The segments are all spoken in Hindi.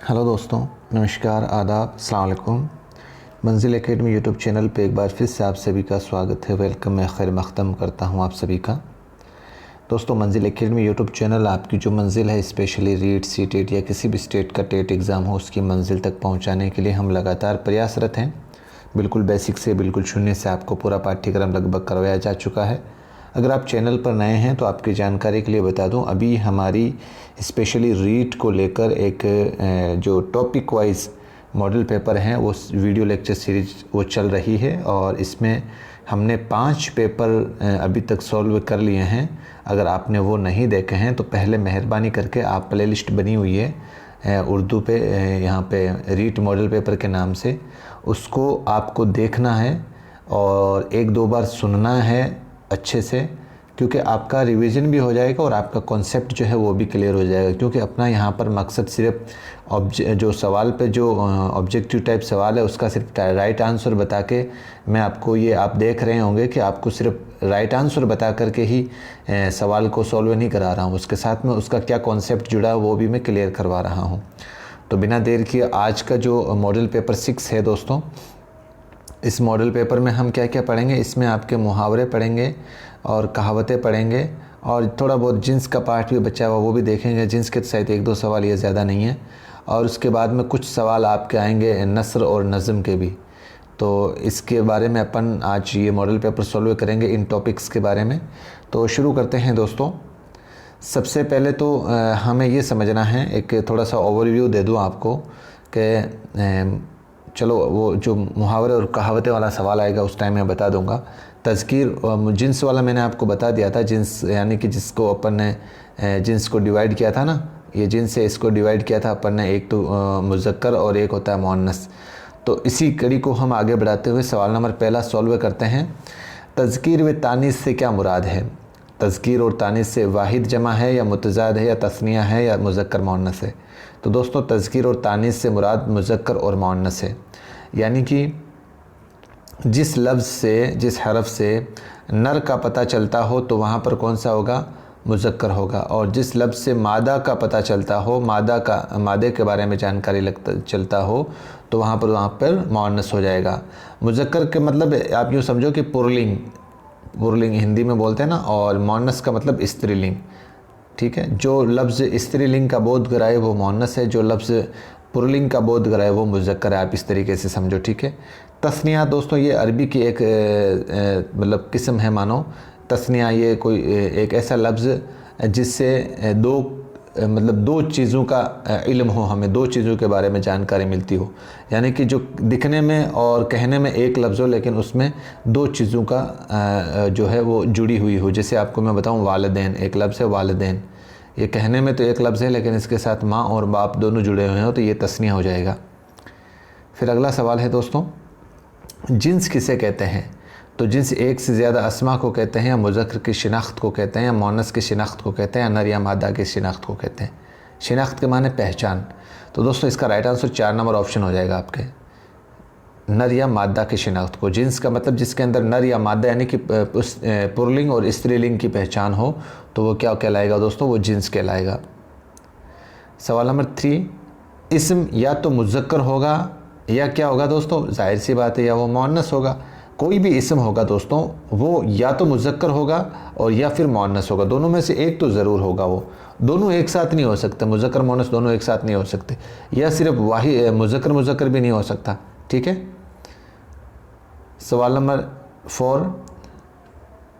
हेलो दोस्तों, नमस्कार, आदाब, अस्सलाम वालेकुम। मंजिल एकेडमी यूट्यूब चैनल पे एक बार फिर से आप सभी का स्वागत है। वेलकम, मैं खैर मक़दम करता हूँ आप सभी का। दोस्तों, मंजिल एकेडमी यूट्यूब चैनल आपकी जो मंजिल है, स्पेशली रीट, सीटेट या किसी भी स्टेट का टेट एग्ज़ाम हो, उसकी मंजिल तक पहुँचाने के लिए हम लगातार प्रयासरत हैं। बिल्कुल बेसिक से बिल्कुल शून्य से आपको पूरा पाठ्यक्रम लगभग करवाया जा चुका है। अगर आप चैनल पर नए हैं तो आपकी जानकारी के लिए बता दूं, अभी हमारी स्पेशली रीट को लेकर एक जो टॉपिक वाइज मॉडल पेपर हैं वो वीडियो लेक्चर सीरीज वो चल रही है और इसमें हमने 5 पेपर अभी तक सॉल्व कर लिए हैं। अगर आपने वो नहीं देखे हैं तो पहले मेहरबानी करके आप प्लेलिस्ट बनी हुई है उर्दू पे, यहाँ पे रीट मॉडल पेपर के नाम से, उसको आपको देखना है और 1-2 बार सुनना है अच्छे से, क्योंकि आपका रिवीजन भी हो जाएगा और आपका कॉन्सेप्ट जो है वो भी क्लियर हो जाएगा। क्योंकि अपना यहाँ पर मकसद सिर्फ जो सवाल पे जो ऑब्जेक्टिव टाइप सवाल है उसका सिर्फ राइट आंसर बता के, मैं आपको ये आप देख रहे होंगे कि आपको सिर्फ राइट आंसर बता करके ही सवाल को सॉल्व नहीं करा रहा हूँ, उसके साथ में उसका क्या कॉन्सेप्ट जुड़ा है वो भी मैं क्लियर करवा रहा हूँ। तो बिना देर किए आज का जो मॉडल पेपर 6 है दोस्तों, इस मॉडल पेपर में हम क्या क्या पढ़ेंगे, इसमें आपके मुहावरे पढ़ेंगे और कहावतें पढ़ेंगे और थोड़ा बहुत जिन्स का पार्ट भी बचा हुआ वो भी देखेंगे। जिन्स के शायद 1-2 सवाल, ये ज़्यादा नहीं है। और उसके बाद में कुछ सवाल आपके आएंगे नस्र और नज़म के भी। तो इसके बारे में अपन आज ये मॉडल पेपर सॉल्व करेंगे, इन टॉपिक्स के बारे में। तो शुरू करते हैं दोस्तों। सबसे पहले तो हमें ये समझना है, एक थोड़ा सा ओवरव्यू दे दूँ आपको कि चलो वो जो मुहावरे और कहावतें वाला सवाल आएगा उस टाइम मैं बता दूंगा। तज़कीर जिन्स वाला मैंने आपको बता दिया था। जिन्स यानी कि जिसको अपन ने जिन्स को डिवाइड किया था ना, ये जिन्स से इसको डिवाइड किया था अपन ने, एक तो मुज़क्कर और एक होता है मुअन्नस। तो इसी कड़ी को हम आगे बढ़ाते हुए सवाल नंबर पहला सॉल्व करते हैं। तज़कीर व तानीस से क्या मुराद है? तज़कीर और तानीस से वाहिद जमा है या मुतज़ाद है या तस्निया है या मुज़क्कर मुअन्नस है? तो दोस्तों, तज़कीर और तानीस से मुराद मुज़क्कर और मुअन्नस है। यानी कि जिस लफ्ज़ से, जिस हरफ से नर का पता चलता हो तो वहाँ पर कौन सा होगा? मुज़क्कर होगा। और जिस लफ्ज़ से मादा का पता चलता हो, मादे के बारे में जानकारी चलता हो तो वहाँ पर मुअन्नस हो जाएगा। मुज़क्कर के मतलब आप यूँ समझो कि पुल्लिंग हिंदी में बोलते हैं ना, और मुअन्नस का मतलब स्त्रीलिंग। ठीक है, जो लफ्ज़ स्त्रीलिंग का बोध कराए वो मुअन्नस है, जो लफ्ज़ पुल्लिंग का बोध कराए वो मुज़क्कर है। आप इस तरीके से समझो, ठीक है। तस्निया दोस्तों, ये अरबी की एक मतलब किस्म है मानो। तस्निया ये कोई एक ऐसा लफ्ज़ जिससे दो चीज़ों का इल्म हो, हमें 2 चीज़ों के बारे में जानकारी मिलती हो। यानी कि जो दिखने में और कहने में एक लफ्ज़ हो लेकिन उसमें 2 चीज़ों का जो है वो जुड़ी हुई हो। जैसे आपको मैं बताऊं, वालिदैन एक लफ्ज़ है, वालिदैन ये कहने में तो एक लफ्ज़ है लेकिन इसके साथ माँ और बाप दोनों जुड़े हुए हो तो ये तस्निया हो जाएगा। फिर अगला सवाल है दोस्तों, जिन्स किसे कहते हैं? तो जिन्स एक से ज़्यादा अस्मा को कहते हैं, या मुज़क्कर की शिनाख्त को कहते हैं, या मुअन्नस की शिनाख्त को कहते हैं, या नर या मादा की शिनाख्त को कहते हैं। शिनाख्त के माने पहचान। तो दोस्तों इसका राइट आंसर 4 नंबर ऑप्शन हो जाएगा आपके, नर या मादा की शिनाख्त को। जिन्स का मतलब जिसके अंदर नर या मादा यानी कि पुल्लिंग और स्त्रीलिंग की पहचान हो तो वो क्या कहलाएगा दोस्तों? वो जिन्स कहलाएगा। सवाल नंबर 3, इस्म या तो मुज़क्कर होगा या क्या होगा दोस्तों? जाहिर सी बात है, या वो मुअन्नस होगा। कोई भी इस्म होगा दोस्तों वो या तो मुज़क्कर होगा और या फिर मुअन्नस होगा, दोनों में से एक तो ज़रूर होगा। वो दोनों एक साथ नहीं हो सकते, मुज़क्कर मुअन्नस दोनों एक साथ नहीं हो सकते, या सिर्फ मुज़क्कर भी नहीं हो सकता। ठीक है। सवाल नंबर 4,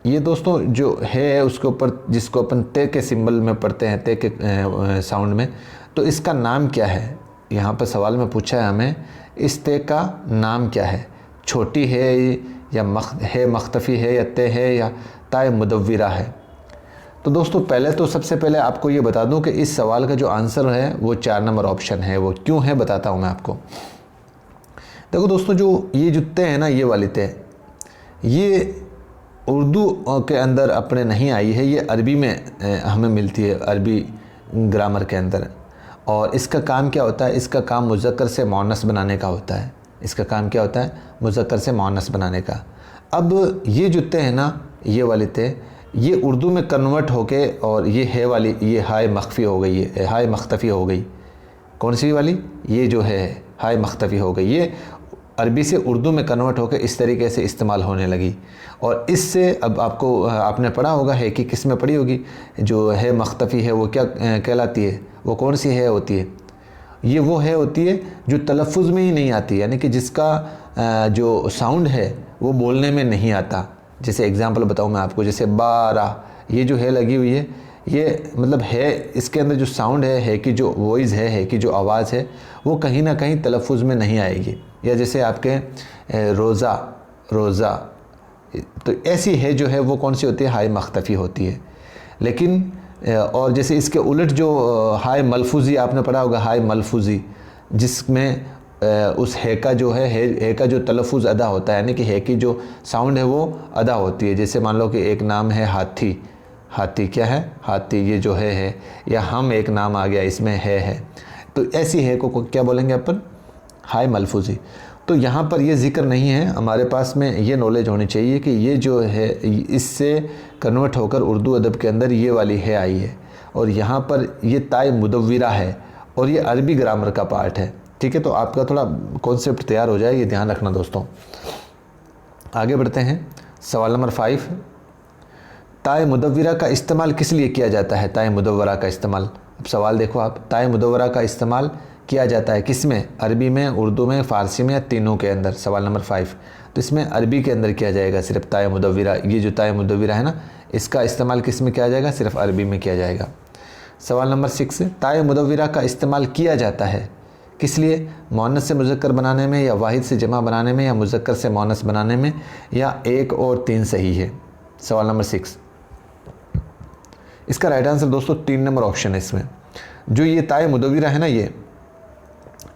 ये दोस्तों जो है उसके ऊपर जिसको अपन ते के सिंबल में पढ़ते हैं, ते के साउंड में, तो इसका नाम क्या है? यहाँ पर सवाल में पूछा है हमें, इस ते का नाम क्या है? छोटी है या मख्तफ़ी है, या ते है, या ताए मुदव्विरा है? तो दोस्तों पहले तो सबसे पहले आपको ये बता दूं कि इस सवाल का जो आंसर है वो 4 नंबर ऑप्शन है। वो क्यों है बताता हूँ मैं आपको। देखो दोस्तों, जो ये जो ते है ना, ये वाली ते, ये उर्दू के अंदर अपने नहीं आई है, ये अरबी में हमें मिलती है, अरबी ग्रामर के अंदर। और इसका काम क्या होता है? इसका काम मुज़क्कर से मुअन्नस बनाने का होता है। इसका काम क्या होता है? मुज़क्कर से मुअन्नस बनाने का। अब ये जो ते है ना, ये वाली ते, ये उर्दू में कन्वर्ट होके और ये है वाली, ये हाय मख्फ़ी हो गई है, हाय मख्तफ़ी हो गई। कौन सी वाली? ये जो है हाय मख्तफ़ी हो गई, ये अरबी से उर्दू में कन्वर्ट होकर इस तरीके से इस्तेमाल होने लगी। और इससे अब आपने पढ़ा होगा है कि किस में पढ़ी होगी, जो है मख्तफ़ी है वो क्या कहलाती है, वो कौन सी है होती है? ये वो है होती है जो तलफ़ुज़ में ही नहीं आती, यानी कि जिसका जो साउंड है वो बोलने में नहीं आता। जैसे एग्ज़ाम्पल बताऊँ मैं आपको, जैसे बारा, ये जो है लगी हुई है, ये मतलब है इसके अंदर जो साउंड है कि जो वॉइस है कि जो आवाज़ है वो कहीं ना कहीं तलफ़ुज़ में नहीं आएगी। या जैसे आपके रोज़ा, रोज़ा, तो ऐसी है जो है वो कौन सी होती है? हाय मख्तफ़ी होती है। लेकिन और जैसे इसके उलट जो हाय मलफूज़ी, आपने पढ़ा होगा हाय मलफूज़ी, जिसमें उस है का जो है का जो तलफ़ुज़ अदा होता है, यानी कि है की जो साउंड है वो अदा होती है। जैसे मान लो कि एक नाम है हाथी, हाथी क्या है? हाथी, ये जो है, या हम एक नाम आ गया इसमें है, तो ऐसी है को क्या बोलेंगे अपन? हाय मलफूज़ी। तो यहाँ पर ये ज़िक्र नहीं है, हमारे पास में ये नॉलेज होनी चाहिए कि ये जो है इससे कन्वर्ट होकर उर्दू अदब के अंदर ये वाली है आई है, और यहाँ पर ये ताए मुदव्विरा है और ये अरबी ग्रामर का पार्ट है। ठीक है, तो आपका थोड़ा कॉन्सेप्ट तैयार हो जाए, ये ध्यान रखना दोस्तों। आगे बढ़ते हैं, सवाल नंबर 5, ताए मुदव्विरा का इस्तेमाल किस लिए किया जाता है? ताए मुदव्वरा का इस्तेमाल, अब सवाल देखो आप, ताए मुदव्वरा का इस्तेमाल किया जाता है किस में? अरबी में, उर्दू में, फ़ारसी में, या तीनों के अंदर? सवाल नंबर 5, तो इसमें अरबी के अंदर किया जाएगा सिर्फ ताए मुदव्विरा। ये जो ताए मुदव्विरा है ना, इसका इस्तेमाल किस में किया जाएगा? सिर्फ अरबी में किया जाएगा। सवाल नंबर 6, ताए मुदव्विरा का इस्तेमाल किया जाता है किस लिए? मुअन्नस से मुज़क्कर बनाने में, या वाहिद से जमा बनाने में, या मुज़क्कर से मुअन्नस बनाने में, या एक और 3 सही है? सवाल नंबर 6, इसका राइट आंसर दोस्तों 3 नंबर ऑप्शन है। इसमें जो ये ताए मुदव्विरा है ना, ये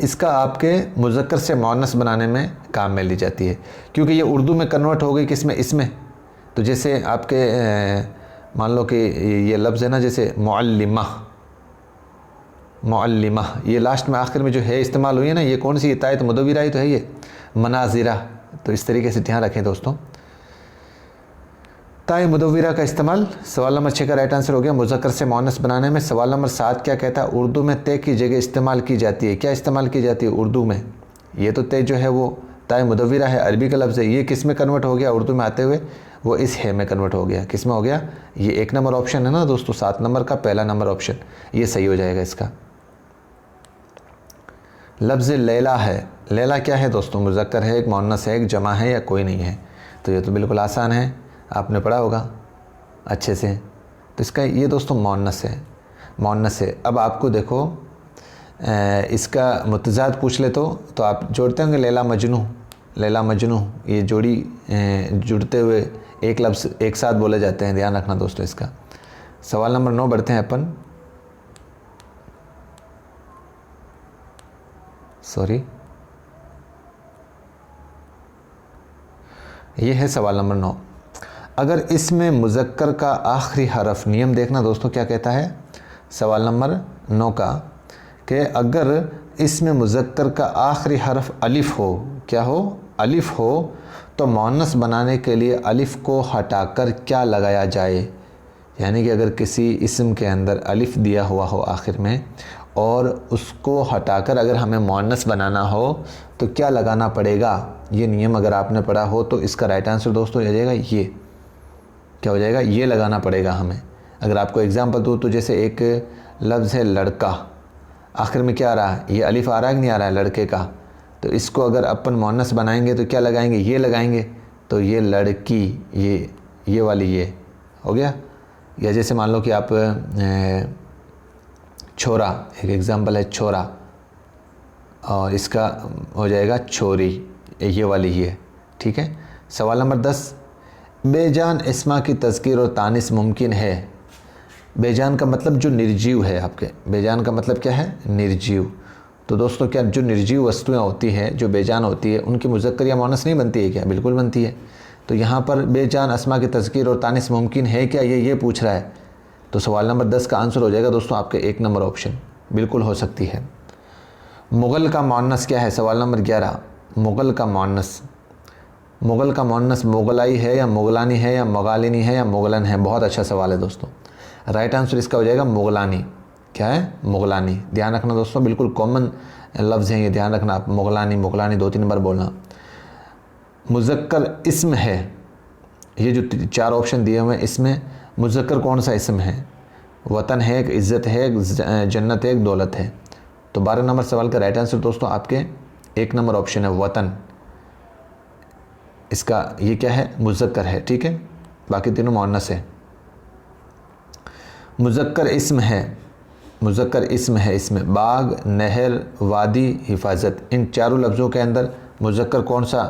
इसका आपके मुज़क्कर से मुअन्नस बनाने में काम में ली जाती है, क्योंकि ये उर्दू में कन्वर्ट हो गई किसमें? इसमें। तो जैसे आपके मान लो कि ये लफ्ज़ है ना, जैसे मुअल्लिमा, मुअल्लिमा, ये लास्ट में आखिर में जो है इस्तेमाल हुई है ना, ये कौन सी? ताए मुदव्विरा ही तो है ये, मनाजिरा। तो इस तरीके से ध्यान रखें दोस्तों, ताए मुदव्विरा का इस्तेमाल। सवाल नंबर 6 का राइट आंसर हो गया मुज़क्कर से मुअन्नस बनाने में। सवाल नंबर 7 क्या कहता है? उर्दू में ते की जगह इस्तेमाल की जाती है। क्या इस्तेमाल की जाती है उर्दू में? ये तो ते जो है वो ताए मुदव्विरा है, अरबी का लफ्ज़ है, ये किस में कन्वर्ट हो गया उर्दू में आते हुए? वो इस है में कन्वर्ट हो गया। किस में हो गया? ये 1 नंबर ऑप्शन है ना दोस्तों, 7 नंबर का पहला नंबर ऑप्शन, ये सही हो जाएगा इसका। लफ्ज़ लैला है, लैला क्या है दोस्तों? मुज़क्कर है, एक मुअन्नस है, एक जमा है, या कोई नहीं है? तो ये तो बिल्कुल आसान है, आपने पढ़ा होगा अच्छे से। तो इसका ये दोस्तों मुअन्नस है, मुअन्नस है। अब आपको देखो इसका मुतज़ाद पूछ ले तो आप जोड़ते होंगे लैला मजनू, लैला मजनू, ये जोड़ी जुड़ते हुए एक लफ्ज़ एक साथ बोले जाते हैं, ध्यान रखना दोस्तों इसका। सवाल नंबर 9 बढ़ते हैं अपन, सॉरी, ये है सवाल नंबर 9। अगर इसमें मुज़क्कर का आखिरी हरफ, नियम देखना दोस्तों क्या कहता है सवाल नंबर 9 का, कि अगर इसमें मुज़क्कर का आखिरी हरफ अलिफ़ हो, क्या हो? अलिफ़ हो, तो मुअन्नस बनाने के लिए अलिफ़ को हटाकर क्या लगाया जाए? यानी कि अगर किसी इस्म के अंदर अलिफ़ दिया हुआ हो आखिर में, और उसको हटाकर अगर हमें मुअन्नस बनाना हो तो क्या लगाना पड़ेगा? ये नियम अगर आपने पढ़ा हो तो इसका राइट आंसर दोस्तों हो जाएगा ये, क्या हो जाएगा? ये लगाना पड़ेगा हमें। अगर आपको एग्जांपल दूँ तो जैसे एक लफ्ज़ है लड़का, आखिर में क्या आ रहा है? ये अलिफ़ आ रहा है कि नहीं आ रहा है लड़के का? तो इसको अगर अपन मुअन्नस बनाएंगे तो क्या लगाएंगे? ये लगाएंगे, तो ये लड़की, ये वाली ये हो गया। या जैसे मान लो कि आप छोरा, एक एग्ज़ाम्पल है छोरा, और इसका हो जाएगा छोरी, ये वाली ये, ठीक है। सवाल नंबर 10, बेजान इस्मा की तज़कीर और तानिस मुमकिन है। बेजान का मतलब जो निर्जीव है आपके, बेजान का मतलब क्या है? निर्जीव। तो दोस्तों क्या जो निर्जीव वस्तुएं होती हैं, जो बेजान होती है, उनकी मुज़क्कर या मुअन्नस नहीं बनती है क्या? बिल्कुल बनती है। तो यहाँ पर बेजान अस्मा की तज़कीर और तानिस मुमकिन है क्या, ये पूछ रहा है। तो सवाल नंबर 10 का आंसर हो जाएगा दोस्तों आपके 1 नंबर ऑप्शन, बिल्कुल हो सकती है। मुग़ल का मुअन्नस क्या है? सवाल नंबर 11, मुग़ल का मुअन्नस, मुग़ल का मुअन्नस मुग़लाई है, या मुग़लानी है, या मुग़ालिनी है, या मुग़लन है? बहुत अच्छा सवाल है दोस्तों। राइट आंसर इसका हो जाएगा मुग़लानी। क्या है? मुगलानी। ध्यान रखना दोस्तों, बिल्कुल कॉमन लफ्ज़ हैं ये, ध्यान रखना आप। मुगलानी, मुगलानी 2-3 बार बोलना। मुज़क्कर इस्म है, ये जो 4 ऑप्शन दिए हुए हैं इसमें मुज़क्कर कौन सा इस्म है? वतन है, एक इज़्ज़त है, एक जन्नत है, एक दौलत है। तो 12 नंबर सवाल का राइट आंसर दोस्तों आपके 1 नंबर ऑप्शन है, वतन। इसका ये क्या है? मुज़क्कर है, ठीक है। बाकी तीनों मुअन्नस है। मुज़क्कर इस्म है, मुज़क्कर इस्म है, इसमें बाग, नहर, वादी, हिफाजत, इन चारों लफ्ज़ों के अंदर मुज़क्कर कौन सा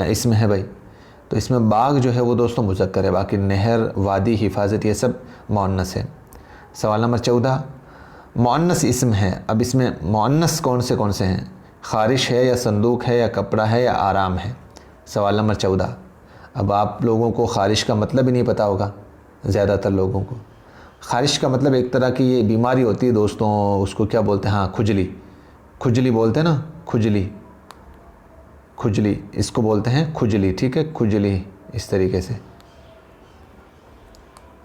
इस्म है भाई? तो इसमें बाग जो है वो दोस्तों मुज़क्कर है, बाकी नहर, वादी, हिफाजत ये सब मुअन्नस है। सवाल नंबर 14, मुअन्नस इस्म है। अब इसमें मुअन्नस कौन से हैं? ख़ारिश है या संदूक है या कपड़ा है या आराम है? सवाल नंबर 14। अब आप लोगों को ख़ारिश का मतलब ही नहीं पता होगा, ज़्यादातर लोगों को। ख़ारिश का मतलब एक तरह की ये बीमारी होती है दोस्तों, उसको क्या बोलते हैं? हाँ, खुजली, खुजली बोलते हैं ना, खुजली, खुजली इसको बोलते हैं खुजली, ठीक है, खुजली इस तरीके से।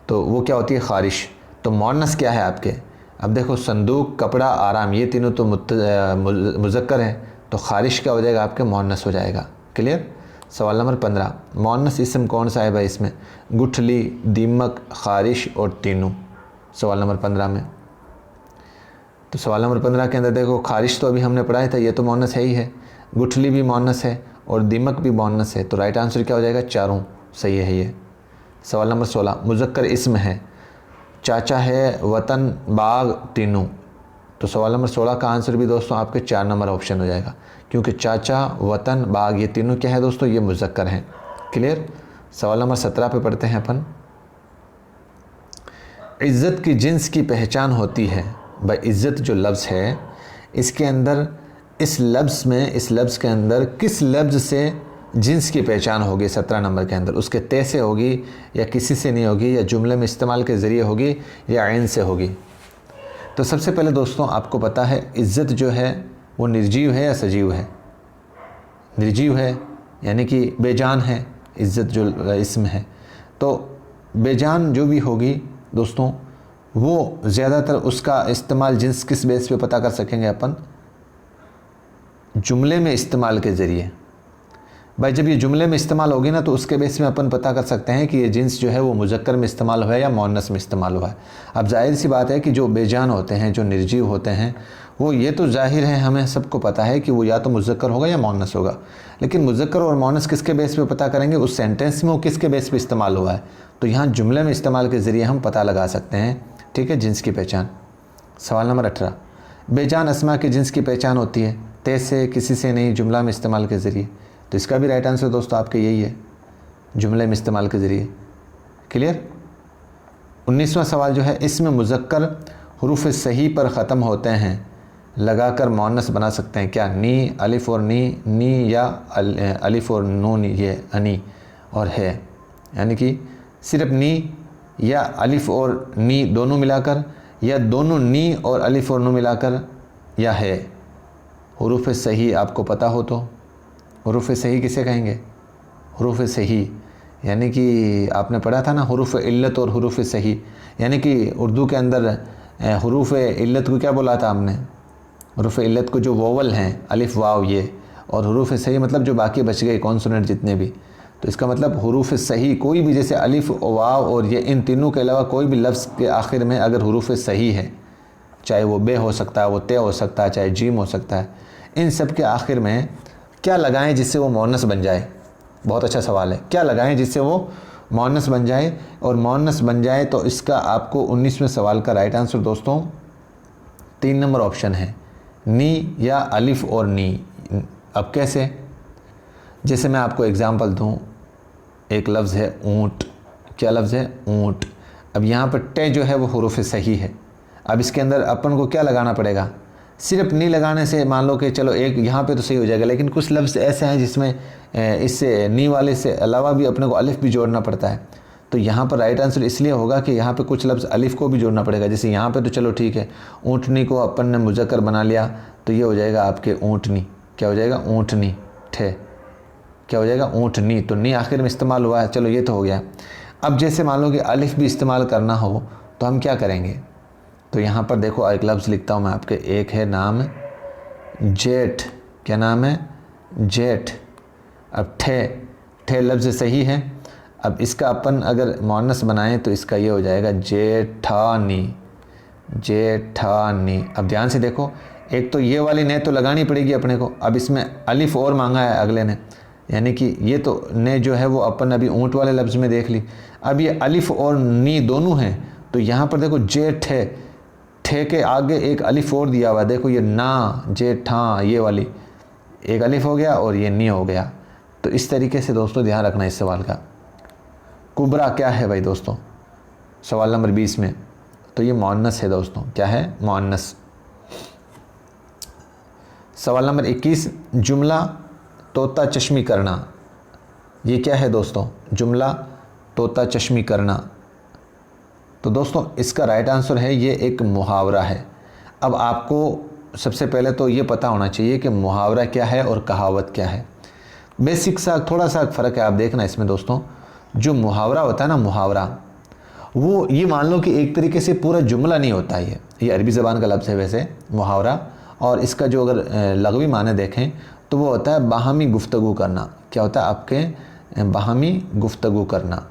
तो वो क्या होती है? ख़ारिश। तो मुअन्नस क्या है आपके? अब देखो, संदूक, कपड़ा, आराम, ये तीनों तो मुज़क्कर है, तो ख़ारिश क्या हो जाएगा आपके? मुअन्नस हो जाएगा। क्लियर? सवाल नंबर 15, मुअन्नस इस्म कौन सा है भाई इसमें? गुठली, दीमक, ख़ारिश और तीनों। सवाल नंबर 15 में, तो सवाल नंबर 15 के अंदर देखो, ख़ारिश तो अभी हमने पढ़ाया था, ये तो मुअन्नस है ही है, गुठली भी मुअन्नस है और दीमक भी मुअन्नस है। तो राइट आंसर क्या हो जाएगा? चारों सही है ये। सवाल नंबर 16, मुज़क्कर इस्म है, चाचा है, वतन, बाग, तीनों। तो सवाल नंबर 16 का आंसर भी दोस्तों आपके 4 नंबर ऑप्शन हो जाएगा, क्योंकि चाचा, वतन, बाग ये तीनों क्या है दोस्तों? ये मुज़क्कर हैं। क्लियर? सवाल नंबर 17 पे पढ़ते हैं अपन। इज़्ज़त की जिन्स की पहचान होती है। भाई इज़्ज़त जो लफ्ज़ है, इसके अंदर, इस लफ्ज़ के अंदर किस लफ्ज़ से जिन्स की पहचान होगी? 17 नंबर के अंदर उसके ते से होगी या किसी से नहीं होगी, या जुमले में इस्तेमाल के ज़रिए होगी, या आइन से होगी? तो सबसे पहले दोस्तों आपको पता है इज़्ज़त जो है वो निर्जीव है या सजीव है? निर्जीव है, यानी कि बेजान है इज़्ज़त जो इस्म है। तो बेजान जो भी होगी दोस्तों, वो ज़्यादातर उसका इस्तेमाल जिन्स किस बेस पे पता कर सकेंगे अपन? जुमले में इस्तेमाल के ज़रिए। भाई जब ये जुमले में इस्तेमाल होगी ना, तो उसके बेस में अपन पता कर सकते हैं कि ये जिन्स जो है वो मुज़क्कर में इस्तेमाल हुआ है या मुअन्नस में इस्तेमाल हुआ है। अब जाहिर सी बात है कि जो बेजान होते हैं, जो निर्जीव होते हैं, वो ये तो जाहिर है, हमें सबको पता है कि वो या तो मुज़क्कर होगा या मुअन्नस होगा। लेकिन मुज़क्कर और मुअन्नस किसके बेस पे पता करेंगे? उस सेंटेंस में वो किसके बेस पे इस्तेमाल हुआ है। तो यहाँ जुमले में इस्तेमाल के ज़रिए हम पता लगा सकते हैं, ठीक है, जिन्स की पहचान। सवाल नंबर 18, बेजान अस्मा की जिन्स की पहचान होती है ते से, किसी से नहीं, जुमला में इस्तेमाल के ज़रिए। तो इसका भी राइट आंसर दोस्तों आपके यही है, जुमले में इस्तेमाल के ज़रिए। क्लियर? 19वां सवाल जो है, इसमें मुज़क्कर हुरूफ सही पर ख़त्म होते हैं, लगाकर मुअन्नस बना सकते हैं क्या? नी, अलिफ और नी या अलिफ और नून, ये अनी और है, यानी कि सिर्फ नी या अलिफ और नी दोनों मिलाकर, या दोनों नी और अलिफ और नून मिलाकर, या है। हुरूफ सही आपको पता हो तो हुरूफ सही किसे कहेंगे? हुरूफ सही यानी कि आपने पढ़ा था ना, हुरूफ इल्लत और हुरूफ सही, यानी कि उर्दू के अंदर हुरूफ इल्लत को क्या बोला था हमने? हुरूफ इल्लत को जो वोवल हैं, अलिफ वाव ये, और हुरूफ सही मतलब जो बाकी बच गए कॉन्सोनेंट जितने भी। तो इसका मतलब हुरूफ सही कोई भी, जैसे अलिफ, वाव और ये, इन तीनों के अलावा कोई भी लफ्ज़ के आखिर में अगर हुरूफ सही है, चाहे वो बे हो सकता है, वो ते हो सकता है, चाहे जीम हो सकता है, इन सब के आखिर में क्या लगाएं जिससे वो मुअन्नस बन जाए? बहुत अच्छा सवाल है। क्या लगाएं जिससे वो मुअन्नस बन जाए? और मुअन्नस बन जाए तो इसका आपको 19वें सवाल का राइट आंसर दोस्तों 3 नंबर ऑप्शन है, नी या अलिफ और नी। अब कैसे? जैसे मैं आपको एग्जांपल दूं, एक लफ्ज़ है ऊँट। क्या लफ्ज़ है? ऊँट। अब यहाँ पर टे जो है वो हुरूफ सही है। अब इसके अंदर अपन को क्या लगाना पड़ेगा? सिर्फ नी लगाने से मान लो कि चलो एक यहाँ पे तो सही हो जाएगा, लेकिन कुछ लफ्ज़ ऐसे हैं जिसमें इससे नी वाले से अलावा भी अपने को अलिफ भी जोड़ना पड़ता है। तो यहाँ पर राइट आंसर इसलिए होगा कि यहाँ पे कुछ लफ्ज़ अलिफ को भी जोड़ना पड़ेगा। जैसे यहाँ पे तो चलो ठीक है, ऊँटनी को अपन ने मुज़क्कर बना लिया, तो ये हो जाएगा आपके ऊँटनी। क्या हो जाएगा? ऊँटनी। ठे क्या हो जाएगा? ऊँटनी। तो नी आखिर में इस्तेमाल हुआ है, चलो ये तो हो गया। अब जैसे मान लो कि अलिफ भी इस्तेमाल करना हो तो हम क्या करेंगे? तो यहाँ पर देखो एक लफ्ज़ लिखता हूँ मैं आपके, एक है नाम जेठ, क्या नाम है, जेठ। अब ठे, ठे लफ्ज़ सही है। अब इसका अपन अगर मुअन्नस बनाएं तो इसका ये हो जाएगा जेठानी, जेठानी। अब ध्यान से देखो, एक तो ये वाली ने तो लगानी पड़ेगी अपने को, अब इसमें अलिफ और मांगा है अगले ने, यानी कि ये तो ने जो है वो अपन अभी ऊँट वाले लफ्ज़ में देख ली, अब ये अलिफ और नी दोनों हैं, तो यहाँ पर देखो जेठ है, ठे के आगे एक अलिफ और दिया हुआ, देखो ये ना जेठा, ये वाली एक अलिफ हो गया और ये नी हो गया। तो इस तरीके से दोस्तों ध्यान रखना इस सवाल का। कुबरा क्या है भाई दोस्तों, सवाल नंबर 20 में, तो ये मुअन्नस है दोस्तों, क्या है, मुअन्नस। सवाल नंबर 21, जुमला तोता चश्मी करना, ये क्या है दोस्तों, जुमला तोता चश्मी करना। तो दोस्तों इसका राइट आंसर है, ये एक मुहावरा है। अब आपको सबसे पहले तो ये पता होना चाहिए कि मुहावरा क्या है और कहावत क्या है। बेसिक सा थोड़ा सा फ़र्क है, आप देखना इसमें दोस्तों। जो मुहावरा होता है ना, मुहावरा, वो ये मान लो कि एक तरीके से पूरा जुमला नहीं होता है, ये अरबी ज़बान का लफ्ज़ है वैसे मुहावरा, और इसका जो अगर लग़वी माने देखें तो वो होता है बाहमी गुफ्तगू करना। क्या होता है आपके, बाहमी गुफ्तगू करना।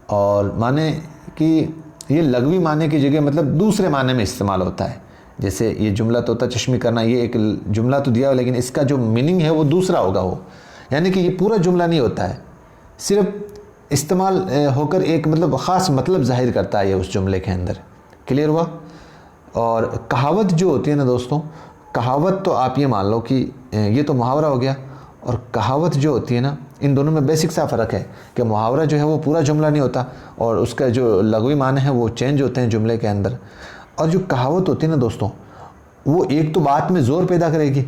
और माने कि ये लग़वी माने की जगह मतलब दूसरे माने में इस्तेमाल होता है। जैसे ये जुमला तोता चश्मी करना, ये एक जुमला तो दिया हो लेकिन इसका जो मीनिंग है वो दूसरा होगा वो, यानी कि ये पूरा जुमला नहीं होता है, सिर्फ इस्तेमाल होकर एक मतलब ख़ास मतलब ज़ाहिर करता है ये उस जुमले के अंदर। क्लियर हुआ। और कहावत जो होती है ना दोस्तों, कहावत तो आप ये मान लो कि ये तो मुहावरा हो गया, और कहावत जो होती है ना, इन दोनों में बेसिक सा फ़र्क है कि मुहावरा जो है वो पूरा जुमला नहीं होता और उसका जो लग़वी माने हैं वो चेंज होते हैं जुमले के अंदर। और जो कहावत होती है ना दोस्तों, वो एक तो बात में ज़ोर पैदा करेगी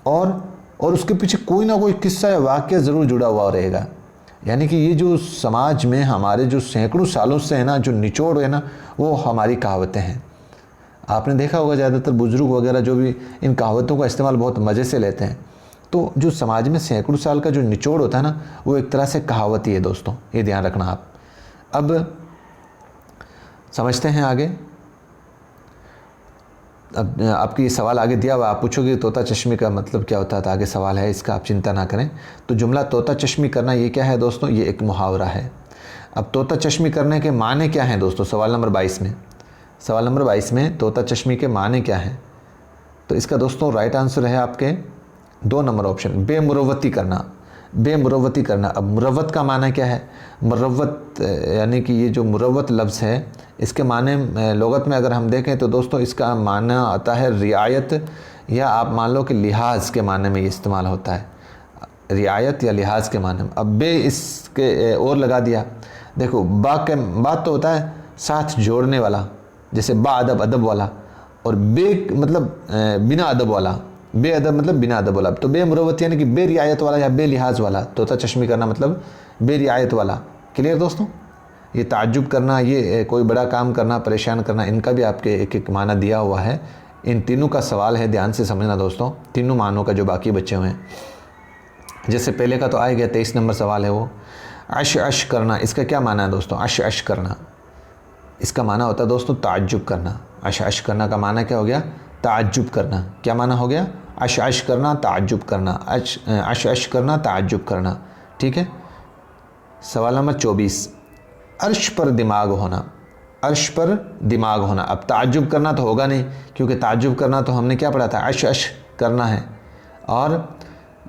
और उसके पीछे कोई ना कोई किस्सा या वाक़या ज़रूर जुड़ा हुआ रहेगा। यानी कि ये जो समाज में हमारे जो सैकड़ों सालों से है ना, जो निचोड़ है ना, वो हमारी कहावतें हैं। आपने देखा होगा ज़्यादातर बुज़ुर्ग वगैरह जो भी इन कहावतों का इस्तेमाल बहुत मज़े से लेते हैं। तो जो समाज में सैकड़ों साल का जो निचोड़ होता है ना, वो एक तरह से कहावत ही है दोस्तों, ये ध्यान रखना आप। अब समझते हैं आगे। अब आपकी ये सवाल आगे दिया हुआ, आप पूछोगे तोता चश्मी का मतलब क्या होता है, तो आगे सवाल है इसका, आप चिंता ना करें। तो जुमला तोता चश्मी करना ये क्या है दोस्तों, ये एक मुहावरा है। अब तोता चश्मी करने के माने क्या हैं दोस्तों, सवाल नंबर 22 में, सवाल नंबर 22 में तोता चश्मी के माने क्या हैं। तो इसका दोस्तों राइट आंसर है आपके 2 नंबर ऑप्शन, बेमुरवती करना, बेमुरवती करना। अब मुरवत का माना क्या है, मुरवत यानी कि ये जो मुरवत लफ्ज़ है, इसके माने लुगत में अगर हम देखें तो दोस्तों इसका माना आता है रियायत, या आप मान लो कि लिहाज के माने में ये इस्तेमाल होता है, रियायत या लिहाज के माने में। अब बे इसके और लगा दिया, देखो बात तो होता है साथ जोड़ने वाला, जैसे बा अदब, अदब वाला, और बे मतलब बिना अदब वाला, बे अदब मतलब बिना अदब वाला। तो बे मुरवत यानी कि बे रियायत वाला या बे लिहाज वाला, तोता चश्मी करना मतलब बे रियायत वाला। क्लियर दोस्तों। ये ताज्जुब करना, ये कोई बड़ा काम करना, परेशान करना, इनका भी आपके एक एक माना दिया हुआ है। इन तीनों का सवाल है, ध्यान से समझना दोस्तों, तीनों मानों का जो बाकी बचे हुए हैं। जैसे पहले का तो आ गया, 23 नंबर सवाल है वो, अश अश करना, इसका क्या माना है दोस्तों, अश अश करना, इसका माना होता है दोस्तों ताज्जुब करना। अश अश करना का माना क्या हो गया, ताज्जुब करना। क्या माना हो गया, अश अश करना, ताज्जुब करना, अश अश करना, ताज्जुब करना। ठीक है। सवाल नंबर 24, अर्श पर दिमाग होना, अर्श पर दिमाग होना। अब ताज्जुब करना तो होगा नहीं, क्योंकि ताज्जुब करना तो हमने क्या पढ़ा था, अश अश करना है, और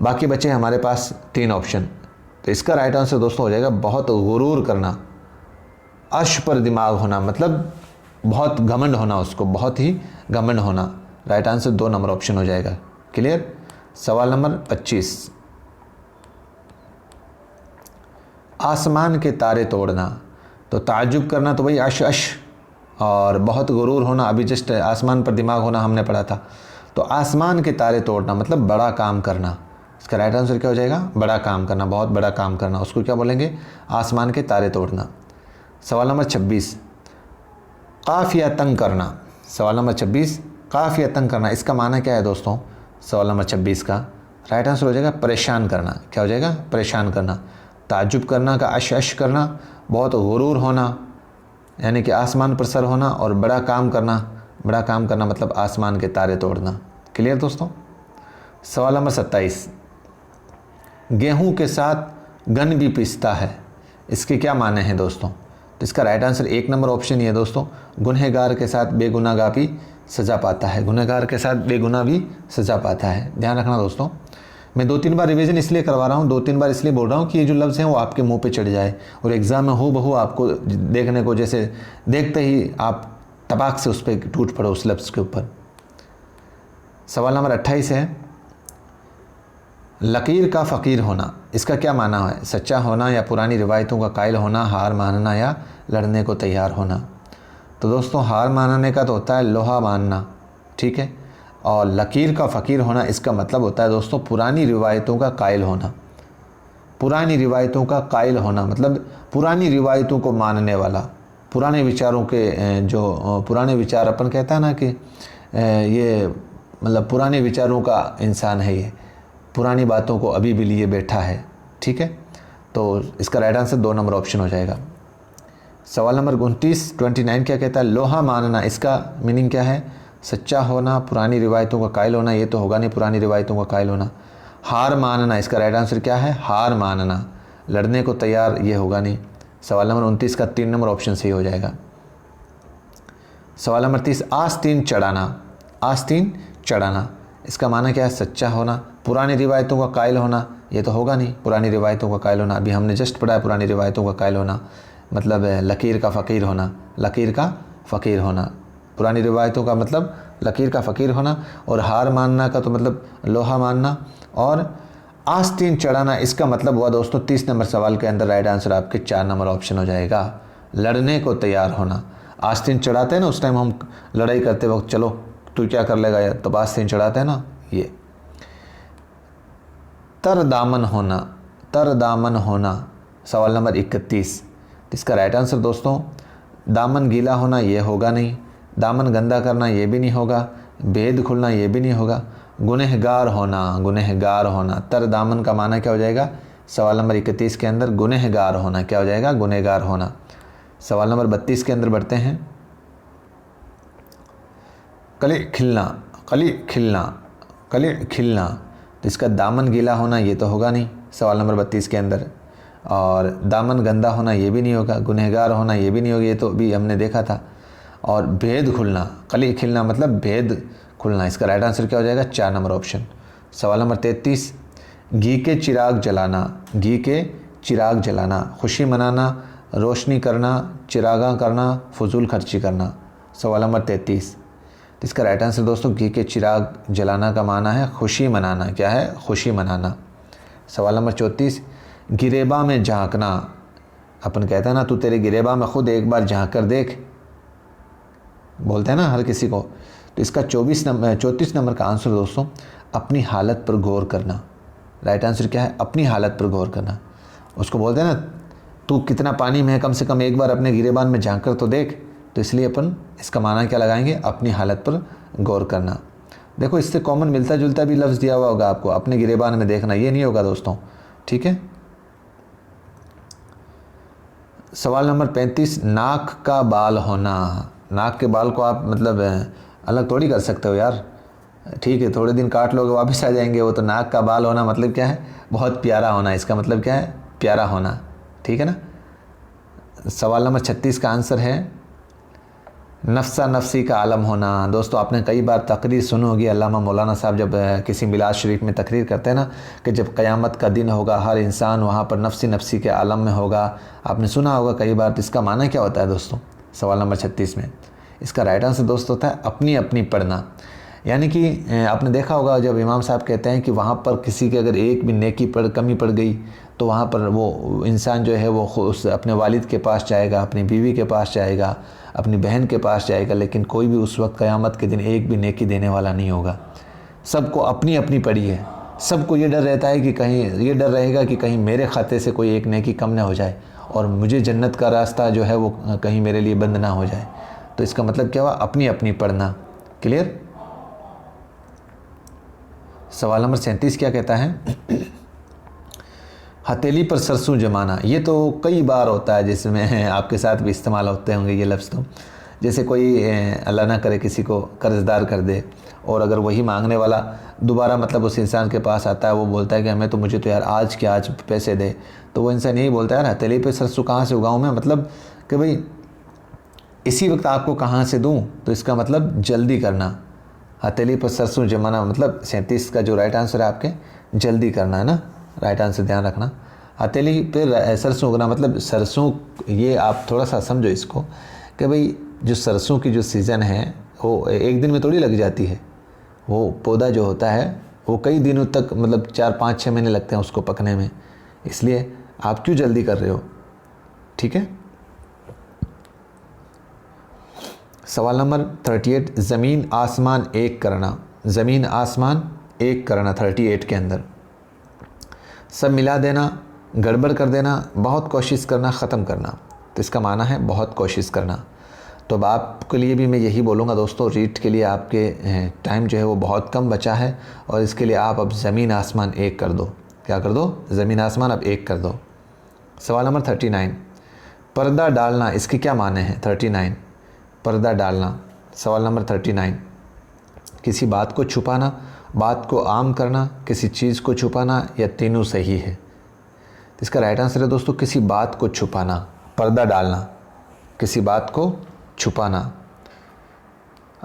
बाकी बचे हमारे पास 3 ऑप्शन। तो इसका राइट आंसर दोस्तों हो जाएगा बहुत गुरूर करना। अर्श पर दिमाग होना मतलब बहुत घमंड होना, उसको बहुत ही घमंड होना। राइट आंसर 2 नंबर ऑप्शन हो जाएगा। क्लियर। सवाल नंबर 25, आसमान के तारे तोड़ना। तो ताज्जुब करना तो वही अश अश, और बहुत गुरूर होना अभी जस्ट आसमान पर दिमाग होना हमने पढ़ा था। तो आसमान के तारे तोड़ना मतलब बड़ा काम करना। इसका राइट आंसर क्या हो जाएगा, बड़ा काम करना, बहुत बड़ा काम करना, उसको क्या बोलेंगे, आसमान के तारे तोड़ना। सवाल नंबर 26, काफ़िया तंग करना। सवाल नंबर 26, काफ़िया तंग करना, इसका माना क्या है दोस्तों, सवाल नंबर 26 का राइट आंसर हो जाएगा परेशान करना। क्या हो जाएगा, परेशान करना। ताज्जुब करना का अश अश करना, बहुत गुरूर होना, यानी कि आसमान पर सर होना, और बड़ा काम करना मतलब आसमान के तारे तोड़ना। क्लियर दोस्तों। सवाल नंबर 27, गेहूं के साथ गन भी पिसता है, इसके क्या माने हैं दोस्तों? तो इसका राइट आंसर 1 नंबर ऑप्शन ही है दोस्तों, गुनहगार के साथ बेगुनाह भी सज़ा पाता है। गुनहगार के साथ बेगुनाह भी सज़ा पाता है। ध्यान रखना दोस्तों, मैं 2-3 बार रिवीजन इसलिए करवा रहा हूँ, 2-3 बार इसलिए बोल रहा हूँ कि ये जो लफ्ज़ हैं वो आपके मुंह पे चढ़ जाए और एग्ज़ाम में हो बहू आपको देखने को, जैसे देखते ही आप तबाक से उस पर टूट पड़ो उस लफ्ज़ के ऊपर। सवाल नंबर 28 है, लकीर का फ़कीर होना, इसका क्या माना है? सच्चा होना या पुरानी रिवायतों का कायल होना, हार मानना या लड़ने को तैयार होना? तो दोस्तों हार मानने का तो होता है लोहा मानना, ठीक है, और लकीर का फ़कीर होना इसका मतलब होता है दोस्तों पुरानी रिवायतों का कायल होना। पुरानी रिवायतों का कायल होना मतलब पुरानी रिवायतों को मानने वाला, पुराने विचारों के जो पुराने विचार अपन कहता है ना कि ये मतलब पुराने विचारों का इंसान है, ये पुरानी बातों को अभी भी लिए बैठा है, ठीक है। तो इसका राइट आंसर 2 नंबर ऑप्शन हो जाएगा। सवाल नंबर 29 क्या कहता है? लोहा मानना, इसका मीनिंग क्या है? सच्चा होना, पुरानी रिवायतों का कायल होना, ये तो होगा नहीं पुरानी रिवायतों का कायल होना। हार मानना, इसका राइट आंसर क्या है? हार मानना। लड़ने को तैयार, ये होगा नहीं। सवाल नंबर 29 का 3 नंबर ऑप्शन सही हो जाएगा। सवाल नंबर 30, आस्तीन चढ़ाना। आस्तीन चढ़ाना, इसका माना क्या है? सच्चा होना, पुरानी रिवायतों का कायल होना, ये तो होगा नहीं पुरानी रिवायतों का कायल होना। अभी हमने जस्ट पढ़ा है पुरानी रिवायतों का कायल होना मतलब लकीर का फ़कीर होना। लकीर का फ़कीर होना, पुरानी रिवायतों का मतलब लकीर का फ़कीर होना, और हार मानना का तो मतलब लोहा मानना, और आस्तीन चढ़ाना इसका मतलब हुआ दोस्तों 30 नंबर सवाल के अंदर राइट आंसर आपके 4 नंबर ऑप्शन हो जाएगा, लड़ने को तैयार होना। आस्तीन चढ़ाते हैं ना, उस टाइम हम लड़ाई करते वक्त, चलो तू क्या कर लेगा यार, तो आस्तीन चढ़ाते हैं ना ये। तर दामन होना, तर दामन होना, सवाल नंबर 31, इसका राइट आंसर दोस्तों दामन गीला होना, ये होगा नहीं। दामन गंदा करना, ये भी नहीं होगा। भेद खुलना, ये भी नहीं होगा। गुनहगार होना, गुनहगार होना, तर दामन का माना क्या हो जाएगा? सवाल नंबर 31 के अंदर गुनहगार होना क्या हो जाएगा? गुनहगार होना। सवाल नंबर 32 के अंदर बढ़ते हैं। कली खिलना, कली खिलना, कली खिलना, तो इसका दामन गीला होना, ये तो होगा नहीं सवाल नंबर 32 के अंदर। और दामन गंदा होना, ये भी नहीं होगा। गुनहगार होना, ये भी नहीं होगा, ये तो अभी हमने देखा था। और भेद खुलना, कली खिलना मतलब भेद खुलना, इसका राइट आंसर क्या हो जाएगा? 4 नंबर ऑप्शन। सवाल नंबर 33, घी के चिराग जलाना, घी के चिराग जलाना, खुशी मनाना, रोशनी करना, चिरागा करना, फजूल खर्ची करना। सवाल नंबर 33, तो इसका राइट आंसर दोस्तों घी के चिराग जलाना का माना है खुशी मनाना। क्या है? खुशी मनाना। सवाल नंबर 34, गिरेबा में झांकना, अपन कहते हैं ना तू तेरे गिरेबा में खुद एक बार झांक कर देख, बोलते हैं ना हर किसी को। तो इसका 34 नंबर का आंसर दोस्तों अपनी हालत पर गौर करना। राइट आंसर क्या है? अपनी हालत पर गौर करना। उसको बोलते हैं ना तू कितना पानी में है, कम से कम एक बार अपने गिरेबान में झांक कर तो देख। तो इसलिए अपन इसका माना क्या लगाएंगे? अपनी हालत पर गौर करना। देखो इससे कॉमन मिलता जुलता भी लफ्ज़ दिया हुआ होगा आपको, अपने गिरेबान में देखना, ये नहीं होगा दोस्तों, ठीक है। सवाल नंबर 35, नाक का बाल होना। नाक के बाल को आप मतलब अलग थोड़ी कर सकते हो यार, ठीक है, थोड़े दिन काट लोगे वापस आ जाएंगे वो। तो नाक का बाल होना मतलब क्या है? बहुत प्यारा होना, इसका मतलब क्या है? प्यारा होना, ठीक है ना। सवाल नंबर 36 का आंसर है नफ्सा नफ्सी का आलम होना। दोस्तों आपने कई बार तकरीर सुनी होगी, अल्लामा मौलाना साहब जब किसी मिलाद शरीफ में तकरीर करते हैं ना कि जब क़यामत का दिन होगा हर इंसान वहाँ पर नफ्सी नफ्सी के आलम में होगा, आपने सुना होगा कई बार। तो इसका माना क्या होता है दोस्तों? सवाल नंबर 36 में इसका राइट आंसर दोस्तों होता है अपनी अपनी पढ़ना। यानी कि आपने देखा होगा जब इमाम साहब कहते हैं कि वहाँ पर किसी के अगर एक भी नेकी कमी पड़ गई तो वहाँ पर वो इंसान जो है वो उस अपने वालिद के पास जाएगा, अपनी बीवी के पास जाएगा, अपनी बहन के पास जाएगा, लेकिन कोई भी उस वक्त क़यामत के दिन एक भी नेकी देने वाला नहीं होगा। सबको अपनी अपनी पड़ी है। सबको ये डर रहता है कि कहीं ये डर रहेगा कि कहीं मेरे खाते से कोई एक नेकी कम ना हो जाए और मुझे जन्नत का रास्ता जो है वो कहीं मेरे लिए बंद ना हो जाए। तो इसका मतलब क्या हुआ? अपनी अपनी पढ़ना। क्लियर। सवाल नंबर 37 क्या कहता है? हथेली पर सरसों जमाना, ये तो कई बार होता है, जिसमें आपके साथ भी इस्तेमाल होते होंगे ये लफ्ज़। तो जैसे कोई अल्लाह ना करे किसी को कर्ज़दार कर दे, और अगर वही मांगने वाला दोबारा मतलब उस इंसान के पास आता है, वो बोलता है कि हमें तो मुझे तो यार आज के आज पैसे दे, तो वो इंसान यही बोलता है यार हथेली पे सरसों कहाँ से उगाऊँ मैं, मतलब कि भाई इसी वक्त आपको कहाँ से दूँ। तो इसका मतलब जल्दी करना। हथेली पर सरसों जमाना मतलब 37 का जो राइट आंसर है आपके, जल्दी करना है ना, राइट आंसर ध्यान रखना। हथेली पे सरसों उगना मतलब सरसों, ये आप थोड़ा सा समझो इसको कि भाई जो सरसों की जो सीज़न है वो एक दिन में थोड़ी लग जाती है। वो पौधा जो होता है वो कई दिनों तक मतलब 4-5-6 महीने लगते हैं उसको पकने में, इसलिए आप क्यों जल्दी कर रहे हो। ठीक है। सवाल नंबर 38, ज़मीन आसमान एक करना। ज़मीन आसमान एक करना 38 के अंदर। सब मिला देना, गड़बड़ कर देना, बहुत कोशिश करना, ख़त्म करना। तो इसका माना है बहुत कोशिश करना। तो अब आपके लिए भी मैं यही बोलूँगा दोस्तों, रीड के लिए आपके टाइम जो है वो बहुत कम बचा है, और इसके लिए आप अब ज़मीन आसमान एक कर दो। क्या कर दो? ज़मीन आसमान अब एक कर दो। सवाल नंबर 39, पर्दा डालना, इसके क्या माने हैं? 39 पर्दा डालना। सवाल नंबर 39, किसी बात को छुपाना, बात को आम करना, किसी चीज़ को छुपाना, या तीनों सही है। तो इसका राइट आंसर है दोस्तों किसी बात को छुपाना, पर्दा डालना, किसी बात को छुपाना।